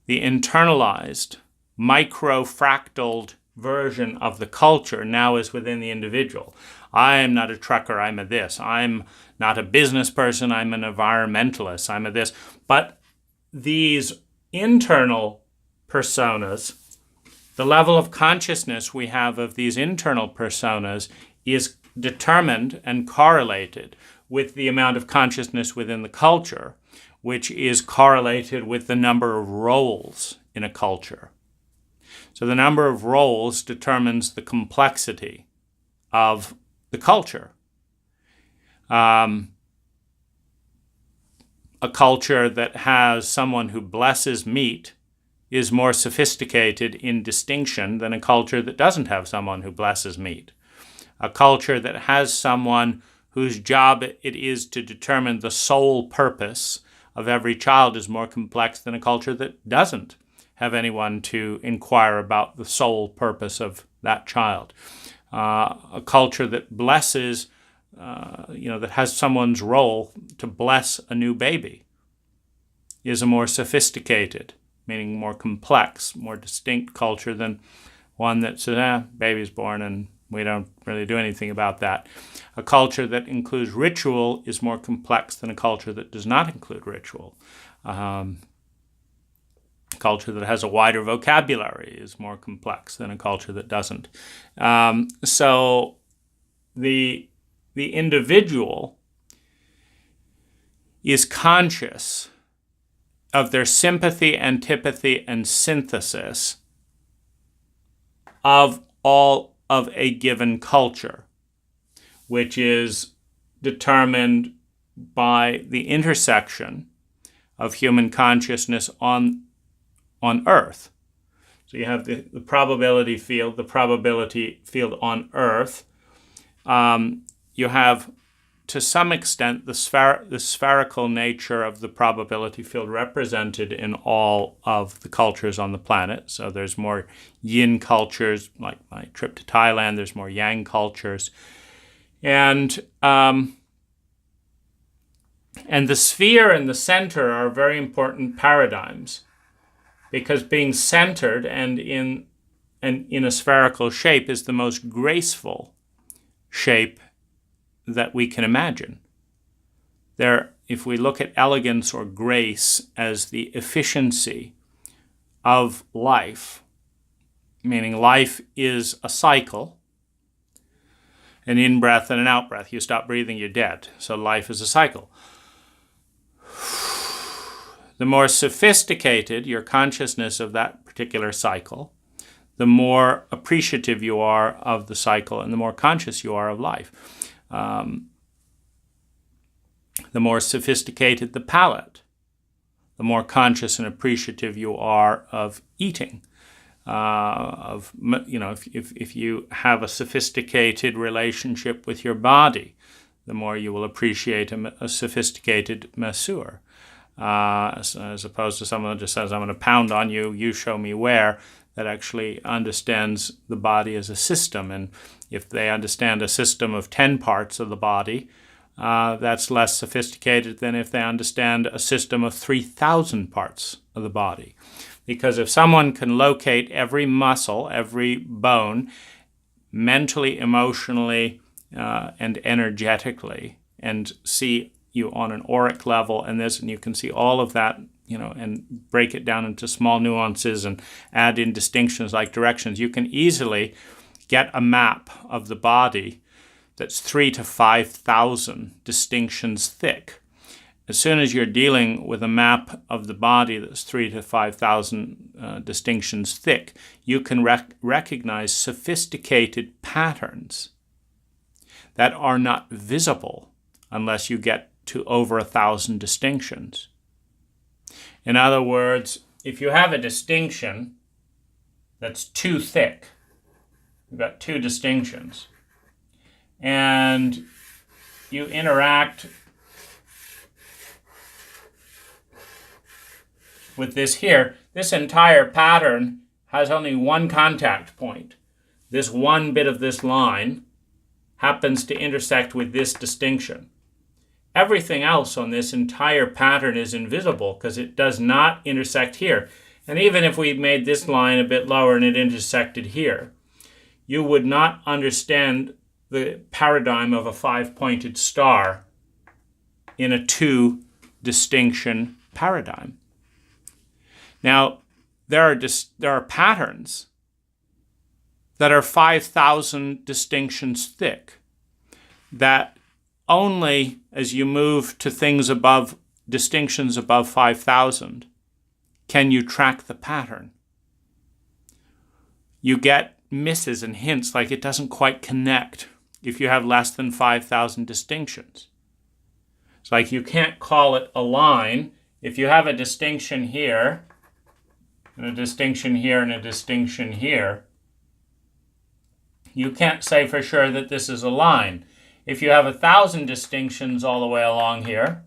A: the internalized, microfractaled version of the culture now is within the individual. I am not a trucker, I'm a this. I'm not a business person, I'm an environmentalist, I'm a this. But these internal personas, the level of consciousness we have of these internal personas is determined and correlated with the amount of consciousness within the culture, which is correlated with the number of roles in a culture. So the number of roles determines the complexity of the culture. A culture that has someone who blesses meat is more sophisticated in distinction than a culture that doesn't have someone who blesses meat. A culture that has someone whose job it is to determine the sole purpose of every child is more complex than a culture that doesn't have anyone to inquire about the sole purpose of that child. A culture that blesses, that has someone's role to bless a new baby is a more sophisticated, meaning more complex, more distinct culture than one that says, baby's born and we don't really do anything about that. A culture that includes ritual is more complex than a culture that does not include ritual. A culture that has a wider vocabulary is more complex than a culture that doesn't. So the individual is conscious of their sympathy, antipathy, and synthesis of all of a given culture, which is determined by the intersection of human consciousness on Earth. So you have the probability field on Earth. You have, to some extent, the spherical nature of the probability field represented in all of the cultures on the planet. So there's more yin cultures, like my trip to Thailand, there's more yang cultures. And the sphere and the center are very important paradigms, because being centered and in a spherical shape is the most graceful shape that we can imagine. If we look at elegance or grace as the efficiency of life, meaning life is a cycle, an in-breath and an out-breath. You stop breathing, you're dead. So life is a cycle. The more sophisticated your consciousness of that particular cycle, the more appreciative you are of the cycle and the more conscious you are of life. The more sophisticated the palate, the more conscious and appreciative you are of eating. If you have a sophisticated relationship with your body, the more you will appreciate a sophisticated masseur. As opposed to someone that just says, I'm going to pound on you, you show me where, that actually understands the body as a system. And if they understand a system of 10 parts of the body, that's less sophisticated than if they understand a system of 3,000 parts of the body. Because if someone can locate every muscle, every bone, mentally, emotionally, and energetically, and see you on an auric level, and you can see all of that, and break it down into small nuances and add in distinctions like directions, you can easily get a map of the body that's 3,000 to 5,000 distinctions thick. As soon as you're dealing with a map of the body that's 3,000 to 5,000 distinctions thick, you can recognize sophisticated patterns that are not visible unless you get to over 1,000 distinctions. In other words, if you have a distinction that's too thick, you've got two distinctions, and you interact with this here, this entire pattern has only one contact point. This one bit of this line happens to intersect with this distinction. Everything else on this entire pattern is invisible because it does not intersect here. And even if we made this line a bit lower and it intersected here, you would not understand the paradigm of a 5-pointed star in a 2-distinction paradigm. Now, there are patterns that are 5,000 distinctions thick, that only as you move to things above, distinctions above 5,000, can you track the pattern. You get misses and hints, like it doesn't quite connect if you have less than 5,000 distinctions. It's like you can't call it a line. If you have a distinction here, and a distinction here, and a distinction here, you can't say for sure that this is a line. If you have 1,000 distinctions all the way along here,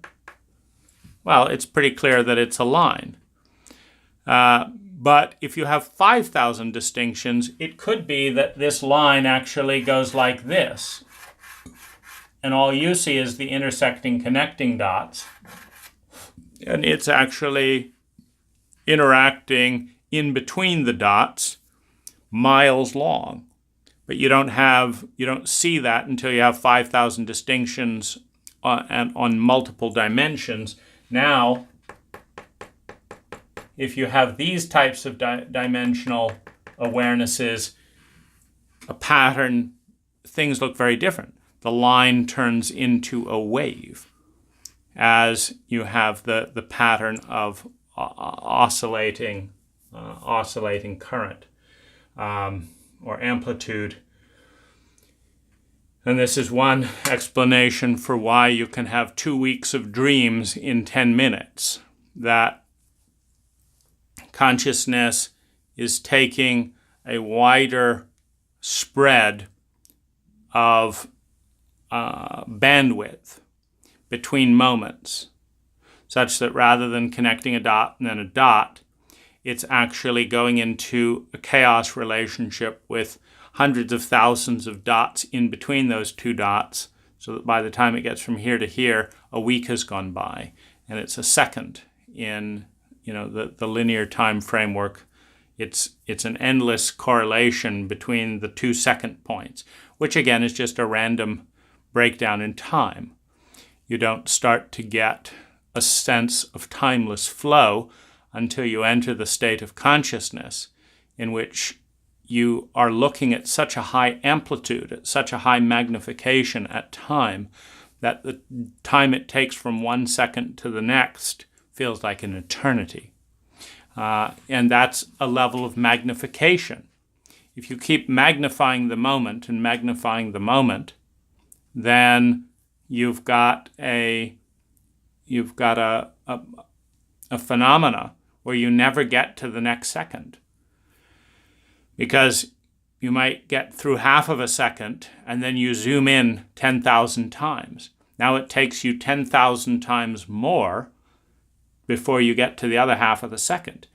A: well, it's pretty clear that it's a line. But if you have 5,000 distinctions, it could be that this line actually goes like this. And all you see is the intersecting connecting dots. And it's actually interacting in between the dots miles long. But you don't see that until you have 5,000 distinctions on multiple dimensions. Now, if you have these types of dimensional awarenesses, a pattern, things look very different. The line turns into a wave as you have the pattern of oscillating current or amplitude. And this is one explanation for why you can have 2 weeks of dreams in 10 minutes. That consciousness is taking a wider spread of bandwidth between moments, such that rather than connecting a dot and then a dot, it's actually going into a chaos relationship with hundreds of thousands of dots in between those two dots, so that by the time it gets from here to here, a week has gone by, and it's a second in the linear time framework. It's an endless correlation between the 2 second points, which again is just a random breakdown in time. You don't start to get a sense of timeless flow until you enter the state of consciousness in which you are looking at such a high amplitude, at such a high magnification at time, that the time it takes from 1 second to the next feels like an eternity. And that's a level of magnification. If you keep magnifying the moment and magnifying the moment, then you've got a phenomena where you never get to the next second. Because you might get through half of a second and then you zoom in 10,000 times. Now it takes you 10,000 times more before you get to the other half of the second.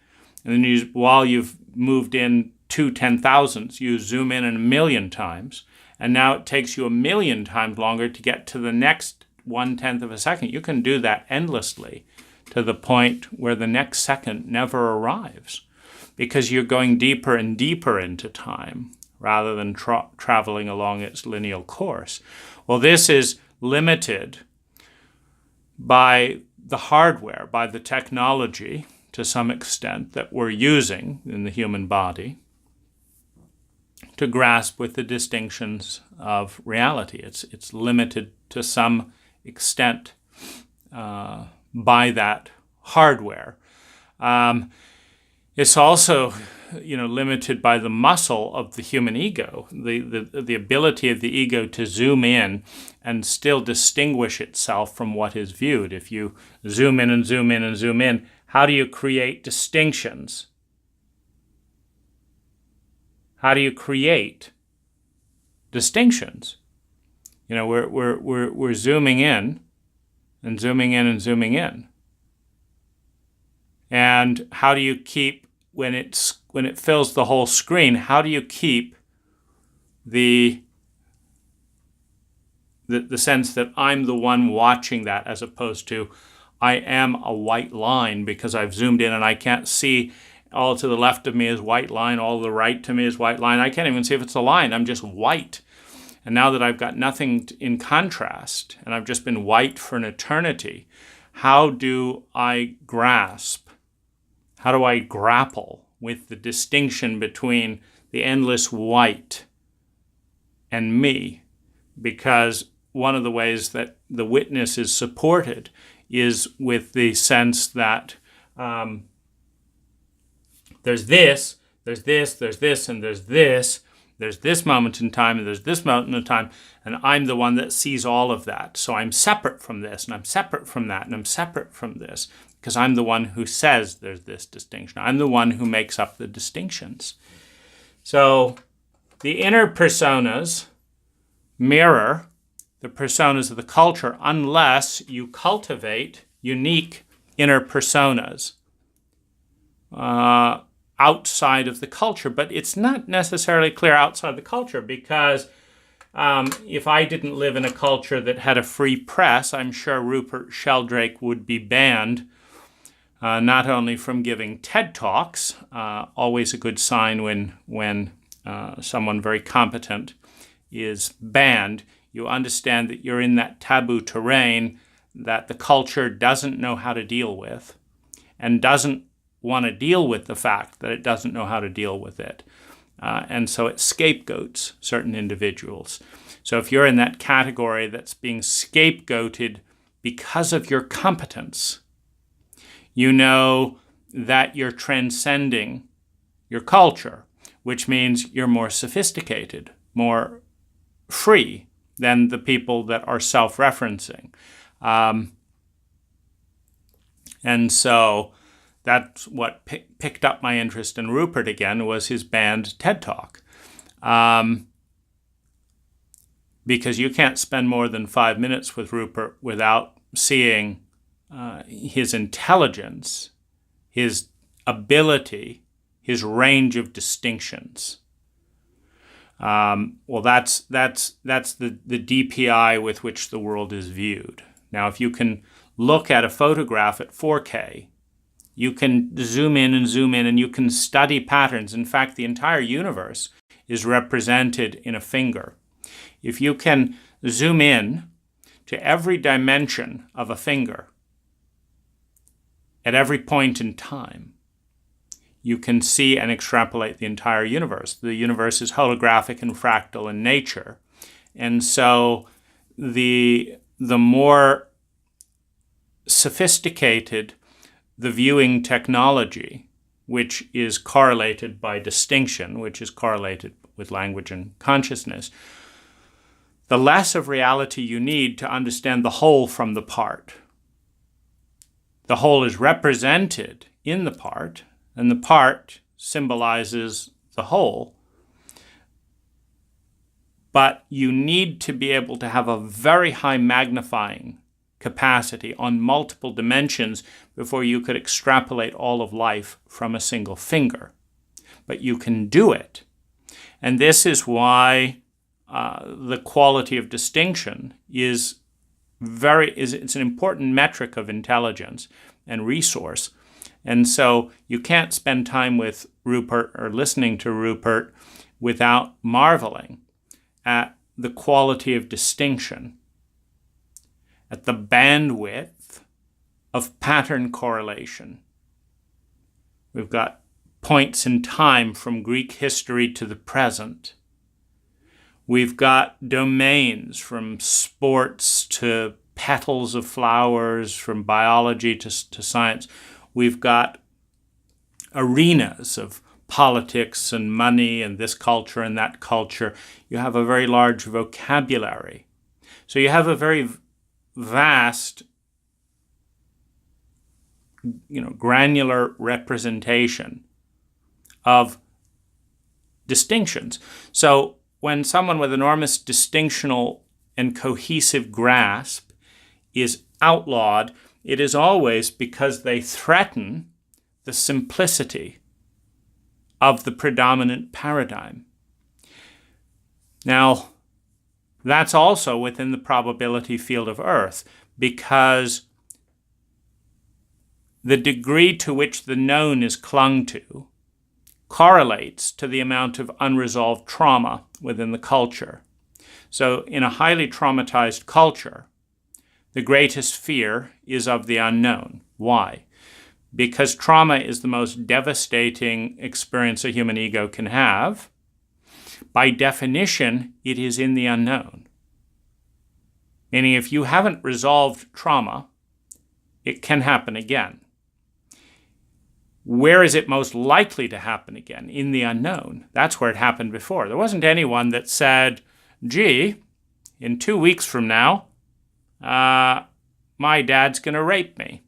A: And then while you've moved in 2 10,000s, you zoom in 1,000,000 times. And now it takes you 1,000,000 times longer to get to the next 1/10 of a second. You can do that endlessly to the point where the next second never arrives, because you're going deeper and deeper into time rather than traveling along its linear course. Well, this is limited by the hardware, by the technology to some extent that we're using in the human body to grasp with the distinctions of reality. It's limited to some extent by that hardware. It's also, limited by the muscle of the human ego, the ability of the ego to zoom in and still distinguish itself from what is viewed. If you zoom in and zoom in and zoom in, how do you create distinctions? How do you create distinctions? We're zooming in and zooming in and zooming in. And how do you keep, when it fills the whole screen, how do you keep the sense that I'm the one watching that, as opposed to I am a white line because I've zoomed in and I can't see all to the left of me is white line, all to the right to me is white line. I can't even see if it's a line. I'm just white. And now that I've got nothing in contrast and I've just been white for an eternity, how do I grasp? How do I grapple with the distinction between the endless white and me? Because one of the ways that the witness is supported is with the sense that there's this, and there's this. There's this moment in time, and there's this moment in time, and I'm the one that sees all of that. So I'm separate from this, and I'm separate from that, and I'm separate from this, because I'm the one who says there's this distinction. I'm the one who makes up the distinctions. So the inner personas mirror the personas of the culture unless you cultivate unique inner personas outside of the culture. But it's not necessarily clear outside the culture, because if I didn't live in a culture that had a free press, I'm sure Rupert Sheldrake would be banned, not only from giving TED Talks, always a good sign when someone very competent is banned. You understand that you're in that taboo terrain that the culture doesn't know how to deal with, and doesn't want to deal with the fact that it doesn't know how to deal with it. And so it scapegoats certain individuals. So if you're in that category that's being scapegoated because of your competence, you know that you're transcending your culture, which means you're more sophisticated, more free than the people that are self-referencing. And so that's what picked up my interest in Rupert again, was his banned TED Talk. Because you can't spend more than 5 minutes with Rupert without seeing his intelligence, his ability, his range of distinctions. Well, that's the DPI with which the world is viewed. Now, if you can look at a photograph at 4K, you can zoom in, and you can study patterns. In fact, the entire universe is represented in a finger. If you can zoom in to every dimension of a finger at every point in time, you can see and extrapolate the entire universe. The universe is holographic and fractal in nature. And so the more sophisticated the viewing technology, which is correlated by distinction, which is correlated with language and consciousness, the less of reality you need to understand the whole from the part. The whole is represented in the part, and the part symbolizes the whole. But you need to be able to have a very high magnifying capacity on multiple dimensions before you could extrapolate all of life from a single finger. But you can do it. And this is why the quality of distinction is it's an important metric of intelligence and resource. And so you can't spend time with Rupert or listening to Rupert without marveling at the quality of distinction, at the bandwidth of pattern correlation. We've got points in time from Greek history to the present. We've got domains from sports to petals of flowers, from biology to science. We've got arenas of politics and money and this culture and that culture. You have a very large vocabulary. So you have a very vast, granular representation of distinctions. So when someone with enormous distinctional and cohesive grasp is outlawed, it is always because they threaten the simplicity of the predominant paradigm. Now, that's also within the probability field of Earth, because the degree to which the known is clung to correlates to the amount of unresolved trauma within the culture. So in a highly traumatized culture, the greatest fear is of the unknown. Why? Because trauma is the most devastating experience a human ego can have. By definition, it is in the unknown. Meaning if you haven't resolved trauma, it can happen again. Where is it most likely to happen again? In the unknown. That's where it happened before. There wasn't anyone that said, gee, in 2 weeks from now, my dad's going to rape me.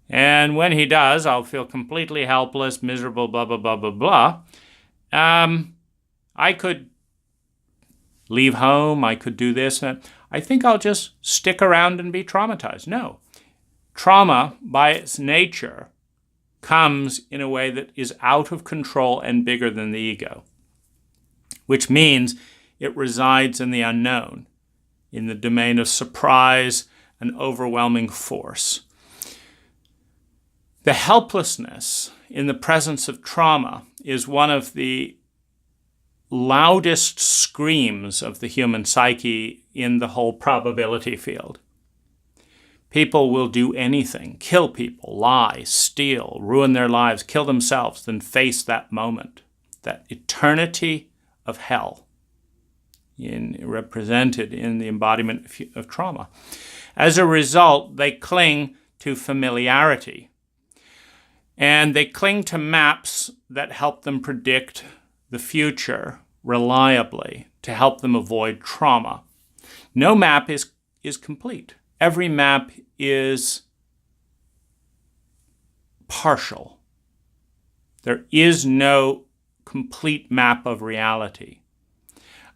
A: And when he does, I'll feel completely helpless, miserable, blah, blah, blah, blah, blah. I could leave home. I could do this. I I think I'll just stick around and be traumatized. No. Trauma, by its nature, comes in a way that is out of control and bigger than the ego, which means it resides in the unknown, in the domain of surprise and overwhelming force. The helplessness in the presence of trauma is one of the loudest screams of the human psyche in the whole probability field. People will do anything, kill people, lie, steal, ruin their lives, kill themselves, than face that moment, that eternity of hell represented in the embodiment of trauma. As a result, they cling to familiarity, and they cling to maps that help them predict the future reliably, to help them avoid trauma. No map is complete. Every map is partial. There is no complete map of reality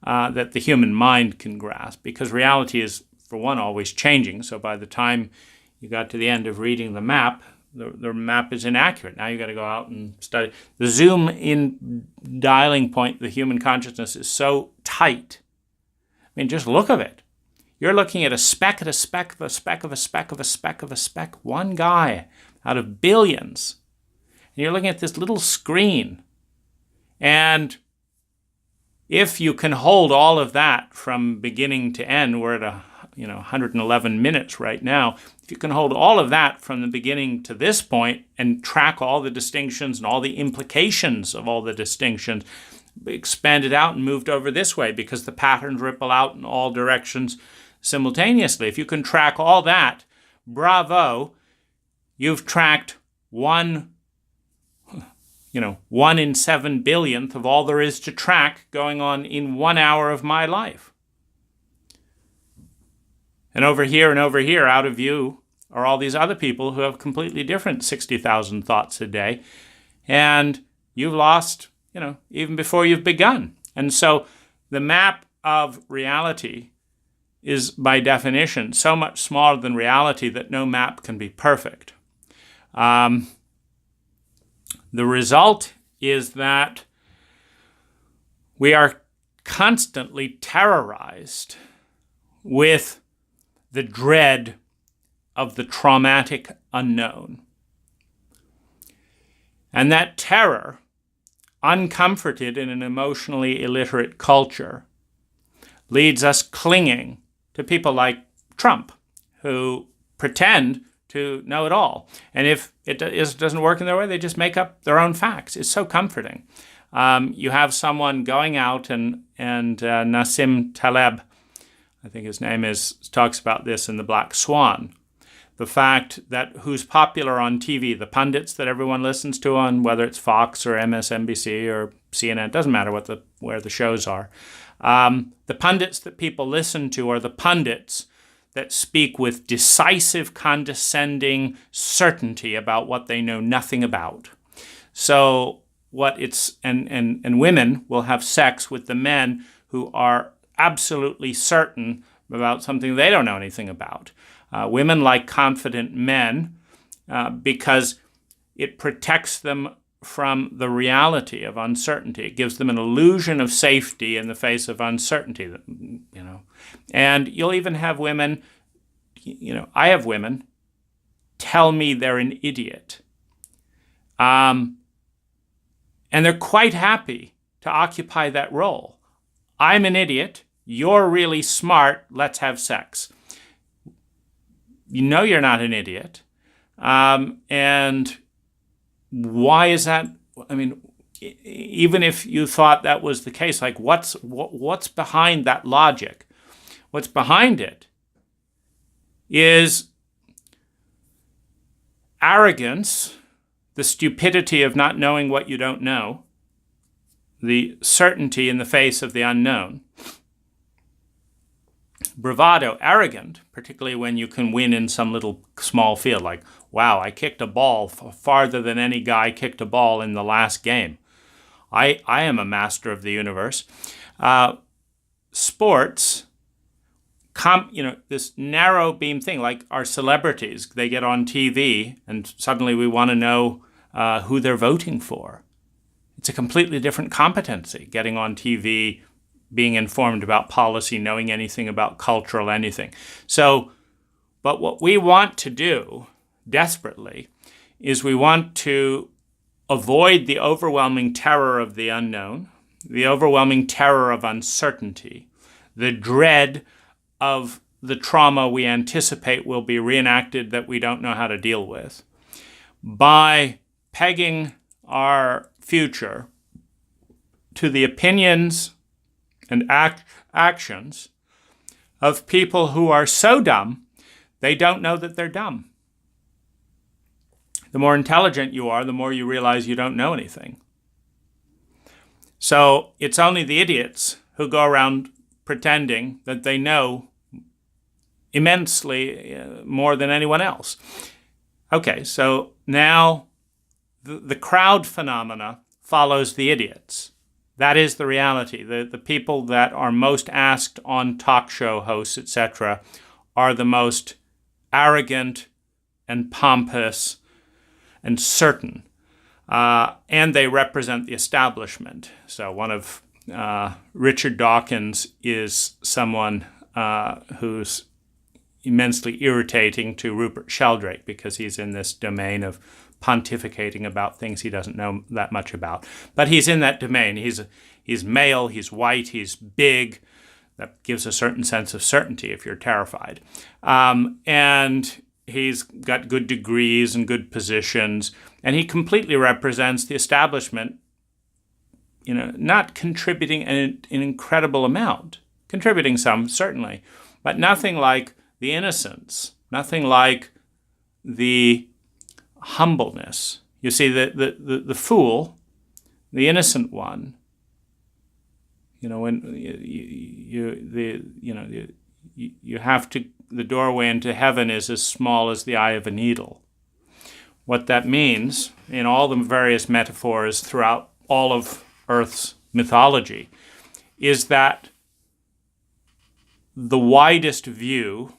A: that the human mind can grasp, because reality is, for one, always changing. So by the time you got to the end of reading the map is inaccurate. Now you got to go out and study. The zoom in dialing point of the human consciousness is so tight. I mean, just look at it. You're looking at a speck of a speck of a speck of a speck of a speck of a speck, one guy out of billions. And you're looking at this little screen. And if you can hold all of that from beginning to end, we're at 111 minutes right now. If you can hold all of that from the beginning to this point and track all the distinctions and all the implications of all the distinctions, expand it out and moved over this way because the patterns ripple out in all directions simultaneously. If you can track all that, bravo, you've tracked 1 in 7 billionth of all there is to track going on in 1 hour of my life. And over here, out of view, are all these other people who have completely different 60,000 thoughts a day. And you've lost, even before you've begun. And so the map of reality is, by definition, so much smaller than reality that no map can be perfect. The result is that we are constantly terrorized with the dread of the traumatic unknown. And that terror, uncomforted in an emotionally illiterate culture, leads us clinging to people like Trump, who pretend to know it all. And if it doesn't work in their way, they just make up their own facts. It's so comforting. You have someone going out and Nassim Taleb, I think his name is, talks about this in The Black Swan. The fact that who's popular on TV, the pundits that everyone listens to on, whether it's Fox or MSNBC or CNN, doesn't matter where the shows are. The pundits that people listen to are the pundits that speak with decisive, condescending certainty about what they know nothing about. So and women will have sex with the men who are absolutely certain about something they don't know anything about. Women like confident men because it protects them from the reality of uncertainty. It gives them an illusion of safety in the face of uncertainty. And you'll even have women, I have women tell me they're an idiot. And they're quite happy to occupy that role. I'm an idiot. You're really smart. Let's have sex. You're not an idiot. And why is that? I mean, even if you thought that was the case, like what's behind that logic? What's behind it is arrogance, the stupidity of not knowing what you don't know, the certainty in the face of the unknown, bravado, arrogant, particularly when you can win in some little small field, like, wow, I kicked a ball farther than any guy kicked a ball in the last game. I am a master of the universe. Sports this narrow beam thing, like our celebrities, they get on TV and suddenly we want to know who they're voting for. It's a completely different competency, getting on TV, being informed about policy, knowing anything about cultural anything. So, but what we want to do desperately is we want to avoid the overwhelming terror of the unknown, the overwhelming terror of uncertainty, the dread of the trauma we anticipate will be reenacted that we don't know how to deal with, by pegging our future to the opinions and actions of people who are so dumb they don't know that they're dumb. The more intelligent you are, the more you realize you don't know anything. So it's only the idiots who go around pretending that they know immensely more than anyone else. Okay, so now the crowd phenomena follows the idiots. That is the reality. The people that are most asked on talk show hosts, etc., are the most arrogant and pompous and certain. And they represent the establishment. So one of Richard Dawkins is someone who's immensely irritating to Rupert Sheldrake because he's in this domain of pontificating about things he doesn't know that much about. But he's in that domain. He's male, he's white, he's big. That gives a certain sense of certainty if you're terrified. And he's got good degrees and good positions, and he completely represents the establishment, not contributing an incredible amount, contributing some, certainly, but nothing like the innocence, nothing like the humbleness. You see, the fool, the innocent one, when you have to, the doorway into heaven is as small as the eye of a needle. What that means, in all the various metaphors throughout all of Earth's mythology, is that the widest view,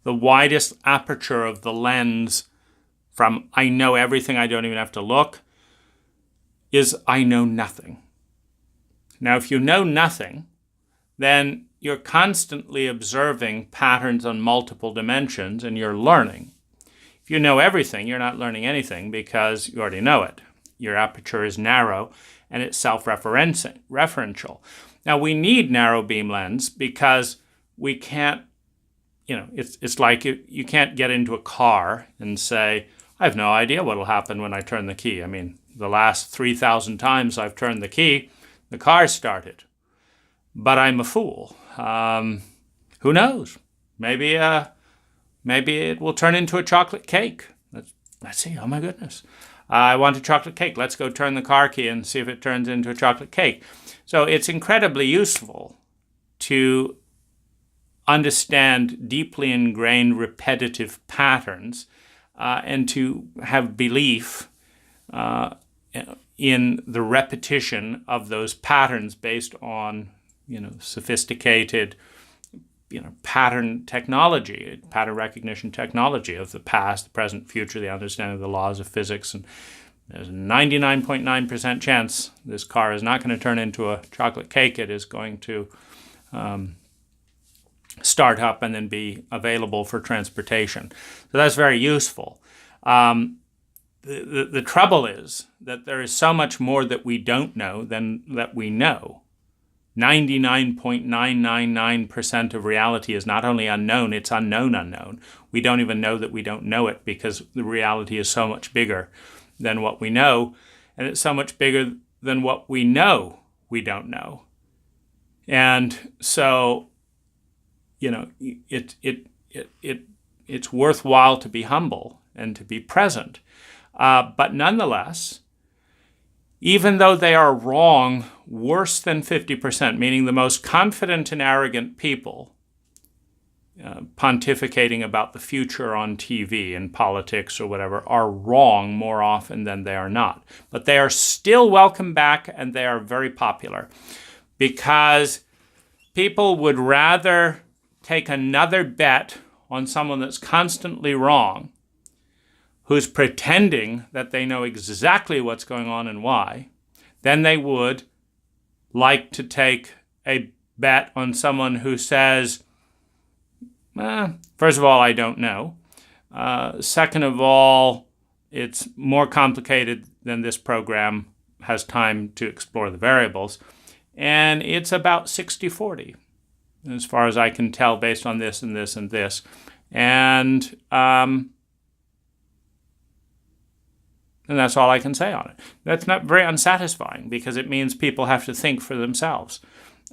A: the widest aperture of the lens from I know everything, I don't even have to look, is I know nothing. Now, if you know nothing, then you're constantly observing patterns on multiple dimensions and you're learning. If you know everything, you're not learning anything because you already know it. Your aperture is narrow and it's self-referential. Now, we need narrow beam lens because we can't, it's like you can't get into a car and say, I have no idea what will happen when I turn the key. I mean, the last 3,000 times I've turned the key, the car started. But I'm a fool. Who knows? Maybe it will turn into a chocolate cake. Let's see. Oh, my goodness. I want a chocolate cake. Let's go turn the car key and see if it turns into a chocolate cake. So it's incredibly useful to understand deeply ingrained repetitive patterns and to have belief in the repetition of those patterns based on, sophisticated, pattern technology, pattern recognition technology of the past, the present, future, the understanding of the laws of physics. And there's a 99.9% chance this car is not going to turn into a chocolate cake. It is going to start up and then be available for transportation. So that's very useful. The trouble is that there is so much more that we don't know than that we know. 99.999% of reality is not only unknown, it's unknown. We don't even know that we don't know it because the reality is so much bigger than what we know, and it's so much bigger than what we know we don't know. And so, it's worthwhile to be humble and to be present. But nonetheless, even though they are wrong worse than 50%, meaning the most confident and arrogant people pontificating about the future on TV and politics or whatever, are wrong more often than they are not. But they are still welcome back and they are very popular because people would rather take another bet on someone that's constantly wrong, who's pretending that they know exactly what's going on and why, than they would like to take a bet on someone who says, first of all, I don't know. Second of all, it's more complicated than this program has time to explore the variables. And it's about 60-40, as far as I can tell, based on this and this and this. And that's all I can say on it. That's not very unsatisfying, because it means people have to think for themselves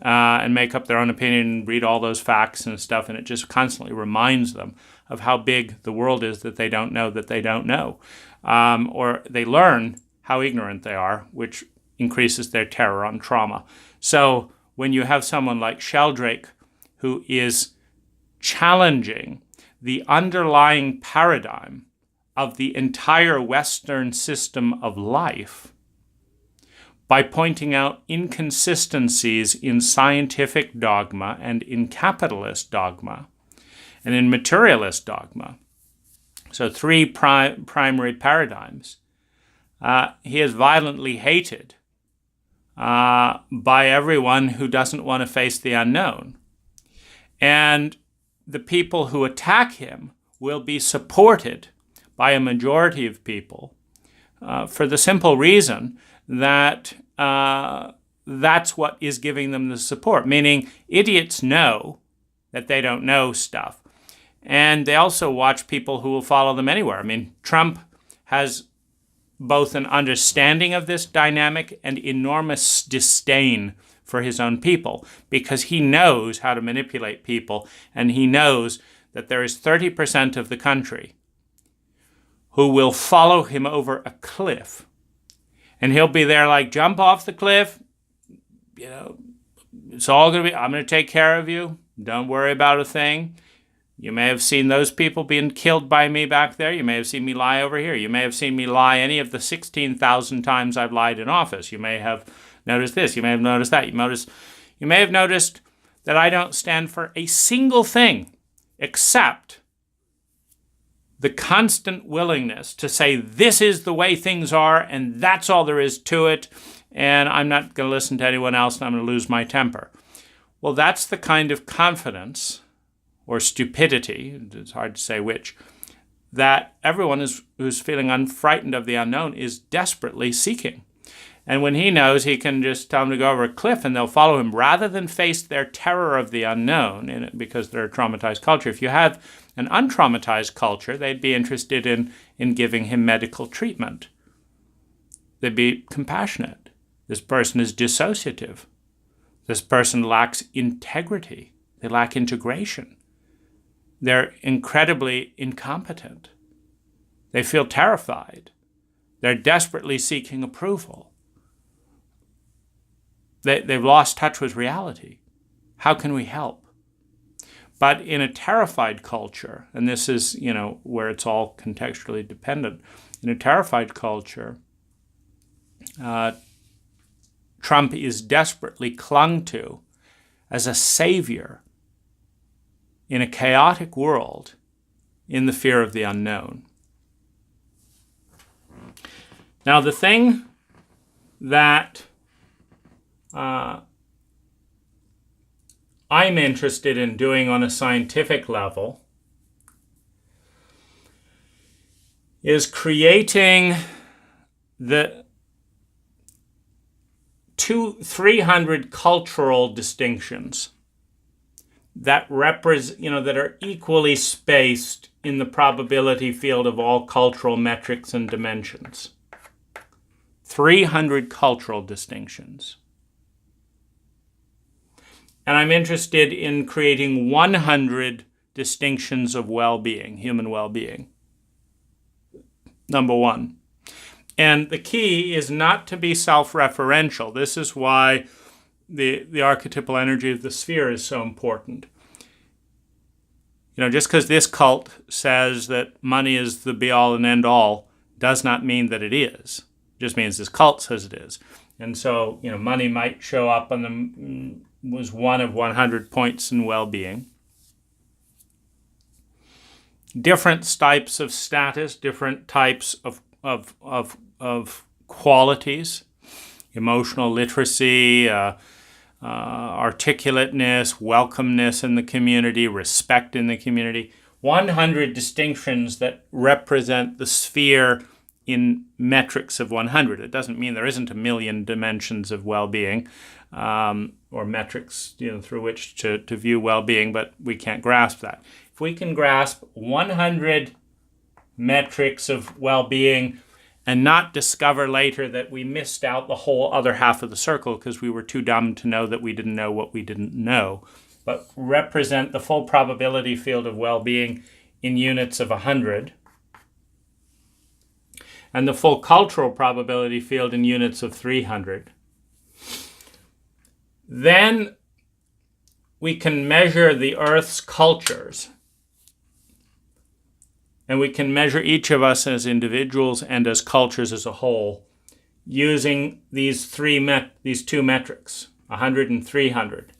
A: and make up their own opinion, read all those facts and stuff, and it just constantly reminds them of how big the world is that they don't know. Or they learn how ignorant they are, which increases their terror on trauma. So when you have someone like Sheldrake who is challenging the underlying paradigm of the entire Western system of life by pointing out inconsistencies in scientific dogma and in capitalist dogma and in materialist dogma, so three primary paradigms, he is violently hated by everyone who doesn't want to face the unknown. And the people who attack him will be supported by a majority of people for the simple reason that that's what is giving them the support, meaning idiots know that they don't know stuff. And they also watch people who will follow them anywhere. I mean, Trump has both an understanding of this dynamic and enormous disdain for his own people, because he knows how to manipulate people, and he knows that there is 30% of the country who will follow him over a cliff. And he'll be there like, jump off the cliff, it's all going to be, I'm going to take care of you, don't worry about a thing. You may have seen those people being killed by me back there. You may have seen me lie over here. You may have seen me lie any of the 16,000 times I've lied in office. You may have noticed this. You may have noticed that. You may have noticed that I don't stand for a single thing except the constant willingness to say this is the way things are and that's all there is to it, and I'm not going to listen to anyone else and I'm going to lose my temper. Well, that's the kind of confidence or stupidity, it's hard to say which, that everyone who's feeling unfrightened of the unknown is desperately seeking. And when he knows he can just tell them to go over a cliff and they'll follow him rather than face their terror of the unknown because they're a traumatized culture. If you have an untraumatized culture, they'd be interested in giving him medical treatment. They'd be compassionate. This person is dissociative. This person lacks integrity. They lack integration. They're incredibly incompetent. They feel terrified. They're desperately seeking approval. They've lost touch with reality. How can we help? But in a terrified culture, and this is, where it's all contextually dependent, in a terrified culture, Trump is desperately clung to as a savior in a chaotic world in the fear of the unknown. Now, the thing that I'm interested in doing on a scientific level is creating the 300 cultural distinctions that that are equally spaced in the probability field of all cultural metrics and dimensions. 300 cultural distinctions. And I'm interested in creating 100 distinctions of well-being, human well-being. Number one. And the key is not to be self-referential. This is why the archetypal energy of the sphere is so important. Just because this cult says that money is the be-all and end-all does not mean that it is. It just means this cult says it is. And so, money might show up on was one of 100 points in well-being. Different types of status, different types of qualities, emotional literacy, articulateness, welcomeness in the community, respect in the community. 100 distinctions that represent the sphere in metrics of 100. It doesn't mean there isn't a million dimensions of well-being or metrics through which to view well-being, but we can't grasp that. If we can grasp 100 metrics of well-being and not discover later that we missed out the whole other half of the circle because we were too dumb to know that we didn't know what we didn't know, but represent the full probability field of well-being in units of 100, and the full cultural probability field in units of 300. Then we can measure the Earth's cultures, and we can measure each of us as individuals and as cultures as a whole using these two metrics, 100 and 300,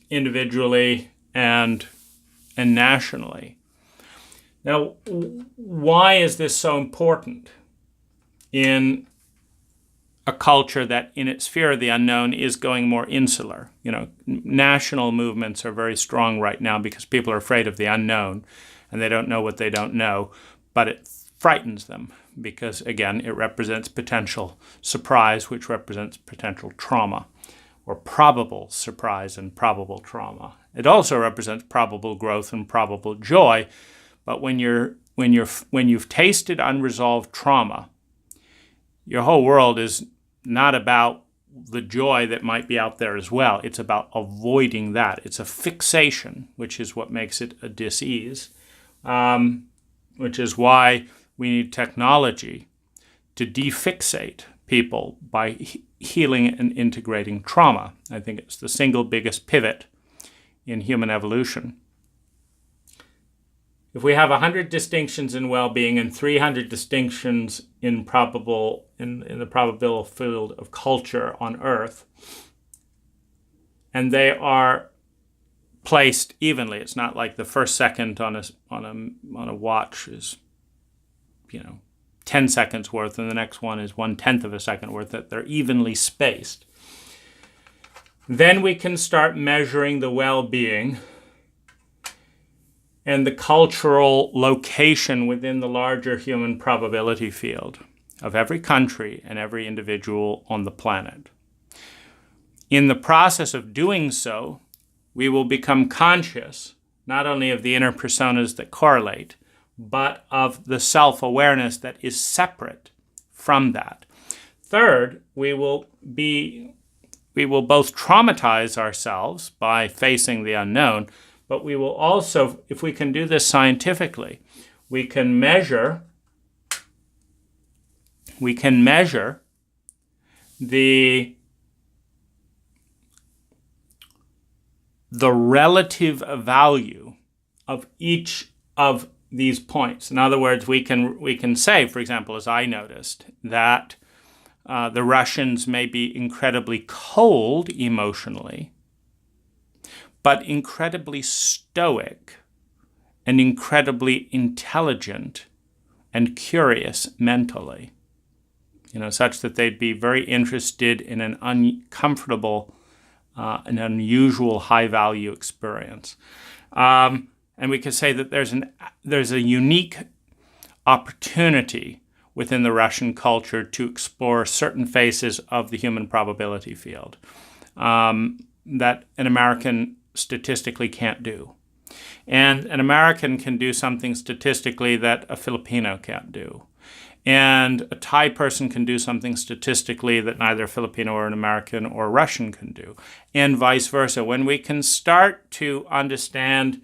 A: individually and nationally. Now, why is this so important in a culture that in its fear of the unknown is going more insular? National movements are very strong right now because people are afraid of the unknown and they don't know what they don't know, but it frightens them because, again, it represents potential surprise, which represents potential trauma, or probable surprise and probable trauma. It also represents probable growth and probable joy, but when you've tasted unresolved trauma, your whole world is not about the joy that might be out there as well. It's about avoiding that. It's a fixation, which is what makes it a dis-ease, which is why we need technology to defixate people by healing and integrating trauma. I think it's the single biggest pivot in human evolution. If we have 100 distinctions in well-being and 300 distinctions in the probable field of culture on Earth, and they are placed evenly, it's not like the first second on a watch is 10 seconds worth and the next one is 1/10 of a second worth, that they're evenly spaced. Then we can start measuring the well-being and the cultural location within the larger human probability field of every country and every individual on the planet. In the process of doing so, we will become conscious not only of the inner personas that correlate, but of the self-awareness that is separate from that. Third, we will both traumatize ourselves by facing the unknown, but we will also, if we can do this scientifically, we can measure the relative value of each of these points. In other words, we can say, for example, as I noticed, that the Russians may be incredibly cold emotionally, but incredibly stoic and incredibly intelligent and curious mentally, such that they'd be very interested in an uncomfortable, an unusual high-value experience. And we could say that there's a unique opportunity within the Russian culture to explore certain phases of the human probability field that an American statistically can't do. And an American can do something statistically that a Filipino can't do. And a Thai person can do something statistically that neither a Filipino or an American or Russian can do, and vice versa. When we can start to understand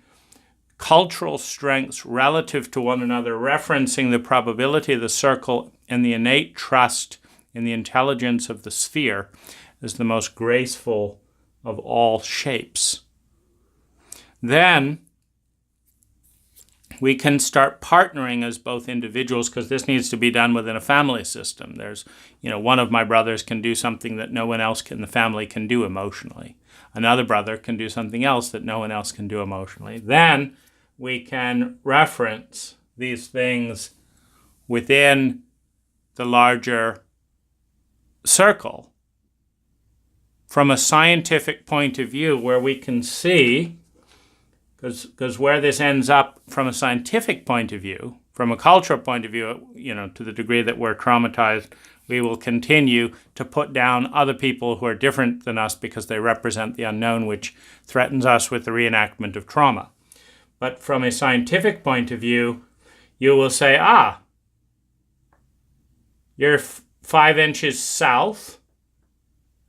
A: cultural strengths relative to one another, referencing the probability of the circle and the innate trust in the intelligence of the sphere as the most graceful of all shapes, then we can start partnering as both individuals, because this needs to be done within a family system. There's, one of my brothers can do something that no one else in the family can do emotionally. Another brother can do something else that no one else can do emotionally. Then we can reference these things within the larger circle from a scientific point of view, where we can see, because where this ends up from a scientific point of view, from a cultural point of view, to the degree that we're traumatized, we will continue to put down other people who are different than us because they represent the unknown, which threatens us with the reenactment of trauma. But from a scientific point of view, you will say, you're 5 inches south,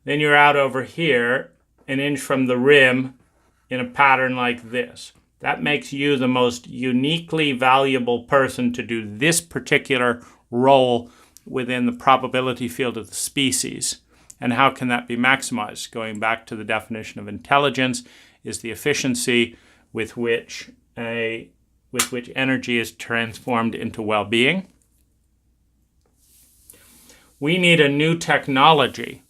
A: then you're out over here, an inch from the rim, in a pattern like this. That makes you the most uniquely valuable person to do this particular role within the probability field of the species. And how can that be maximized? Going back to the definition of intelligence, is the efficiency with which energy is transformed into well-being. We need a new technology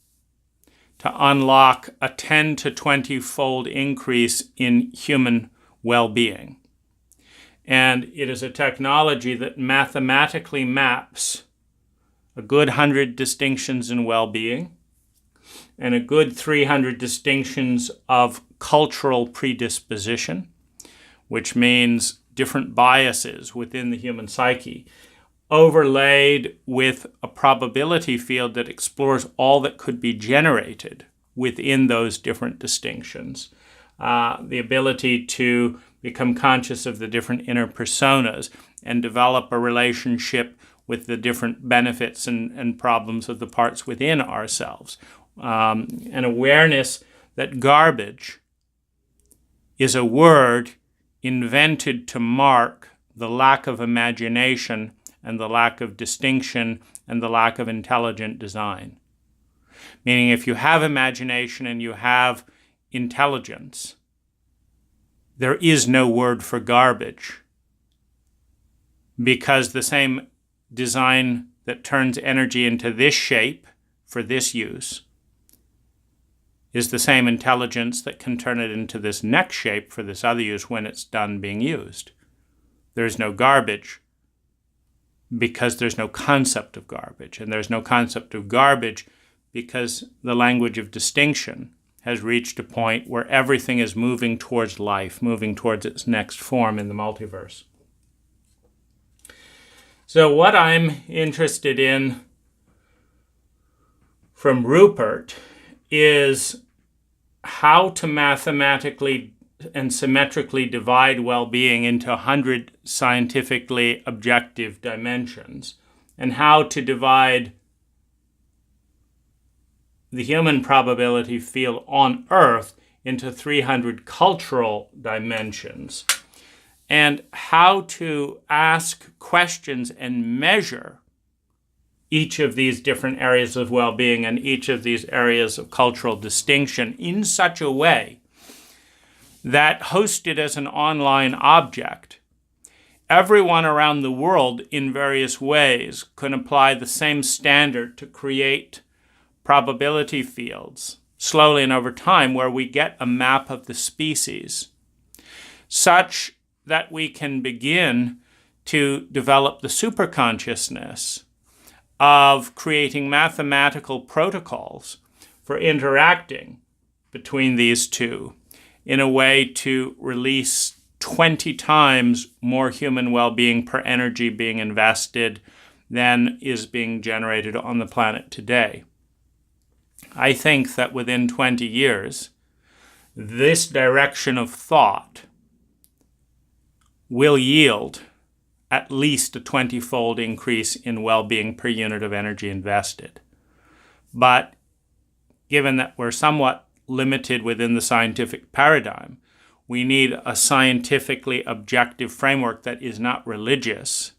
A: to unlock a 10 to 20-fold increase in human well-being. And it is a technology that mathematically maps a good 100 distinctions in well-being and a good 300 distinctions of cultural predisposition, which means different biases within the human psyche, overlaid with a probability field that explores all that could be generated within those different distinctions. The ability to become conscious of the different inner personas and develop a relationship with the different benefits and problems of the parts within ourselves. An awareness that garbage is a word invented to mark the lack of imagination and the lack of distinction and the lack of intelligent design. Meaning, if you have imagination and you have intelligence, there is no word for garbage, because the same design that turns energy into this shape for this use is the same intelligence that can turn it into this next shape for this other use when it's done being used. There's no garbage, because there's no concept of garbage. And there's no concept of garbage because the language of distinction has reached a point where everything is moving towards life, moving towards its next form in the multiverse. So what I'm interested in from Rupert is how to mathematically and symmetrically divide well-being into 100 scientifically objective dimensions, and how to divide the human probability field on Earth into 300 cultural dimensions, and how to ask questions and measure each of these different areas of well-being and each of these areas of cultural distinction in such a way that, hosted as an online object, everyone around the world in various ways can apply the same standard to create probability fields slowly and over time, where we get a map of the species such that we can begin to develop the superconsciousness of creating mathematical protocols for interacting between these two in a way to release 20 times more human well-being per energy being invested than is being generated on the planet today. I think that within 20 years, this direction of thought will yield at least a 20-fold increase in well-being per unit of energy invested. But given that we're somewhat limited within the scientific paradigm, we need a scientifically objective framework that is not religious,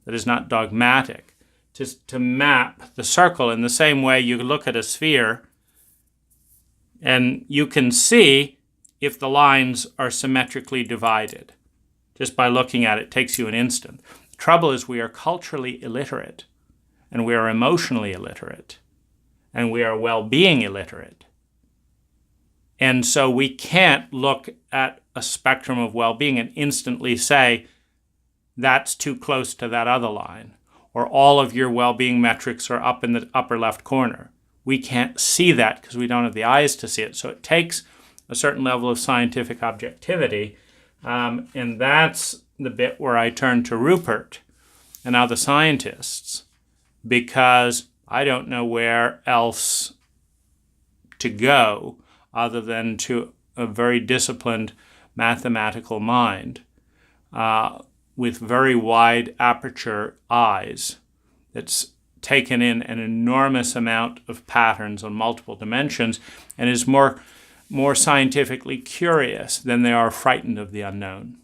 A: that is not dogmatic, to map the circle in the same way you look at a sphere and you can see if the lines are symmetrically divided. Just by looking at it takes you an instant. The trouble is we are culturally illiterate, and we are emotionally illiterate, and we are well-being illiterate. And so we can't look at a spectrum of well-being and instantly say, that's too close to that other line, or all of your well-being metrics are up in the upper left corner. We can't see that because we don't have the eyes to see it. So it takes a certain level of scientific objectivity, and that's the bit where I turn to Rupert and other scientists, because I don't know where else to go other than to a very disciplined mathematical mind with very wide aperture eyes that's taken in an enormous amount of patterns on multiple dimensions and is more scientifically curious than they are frightened of the unknown.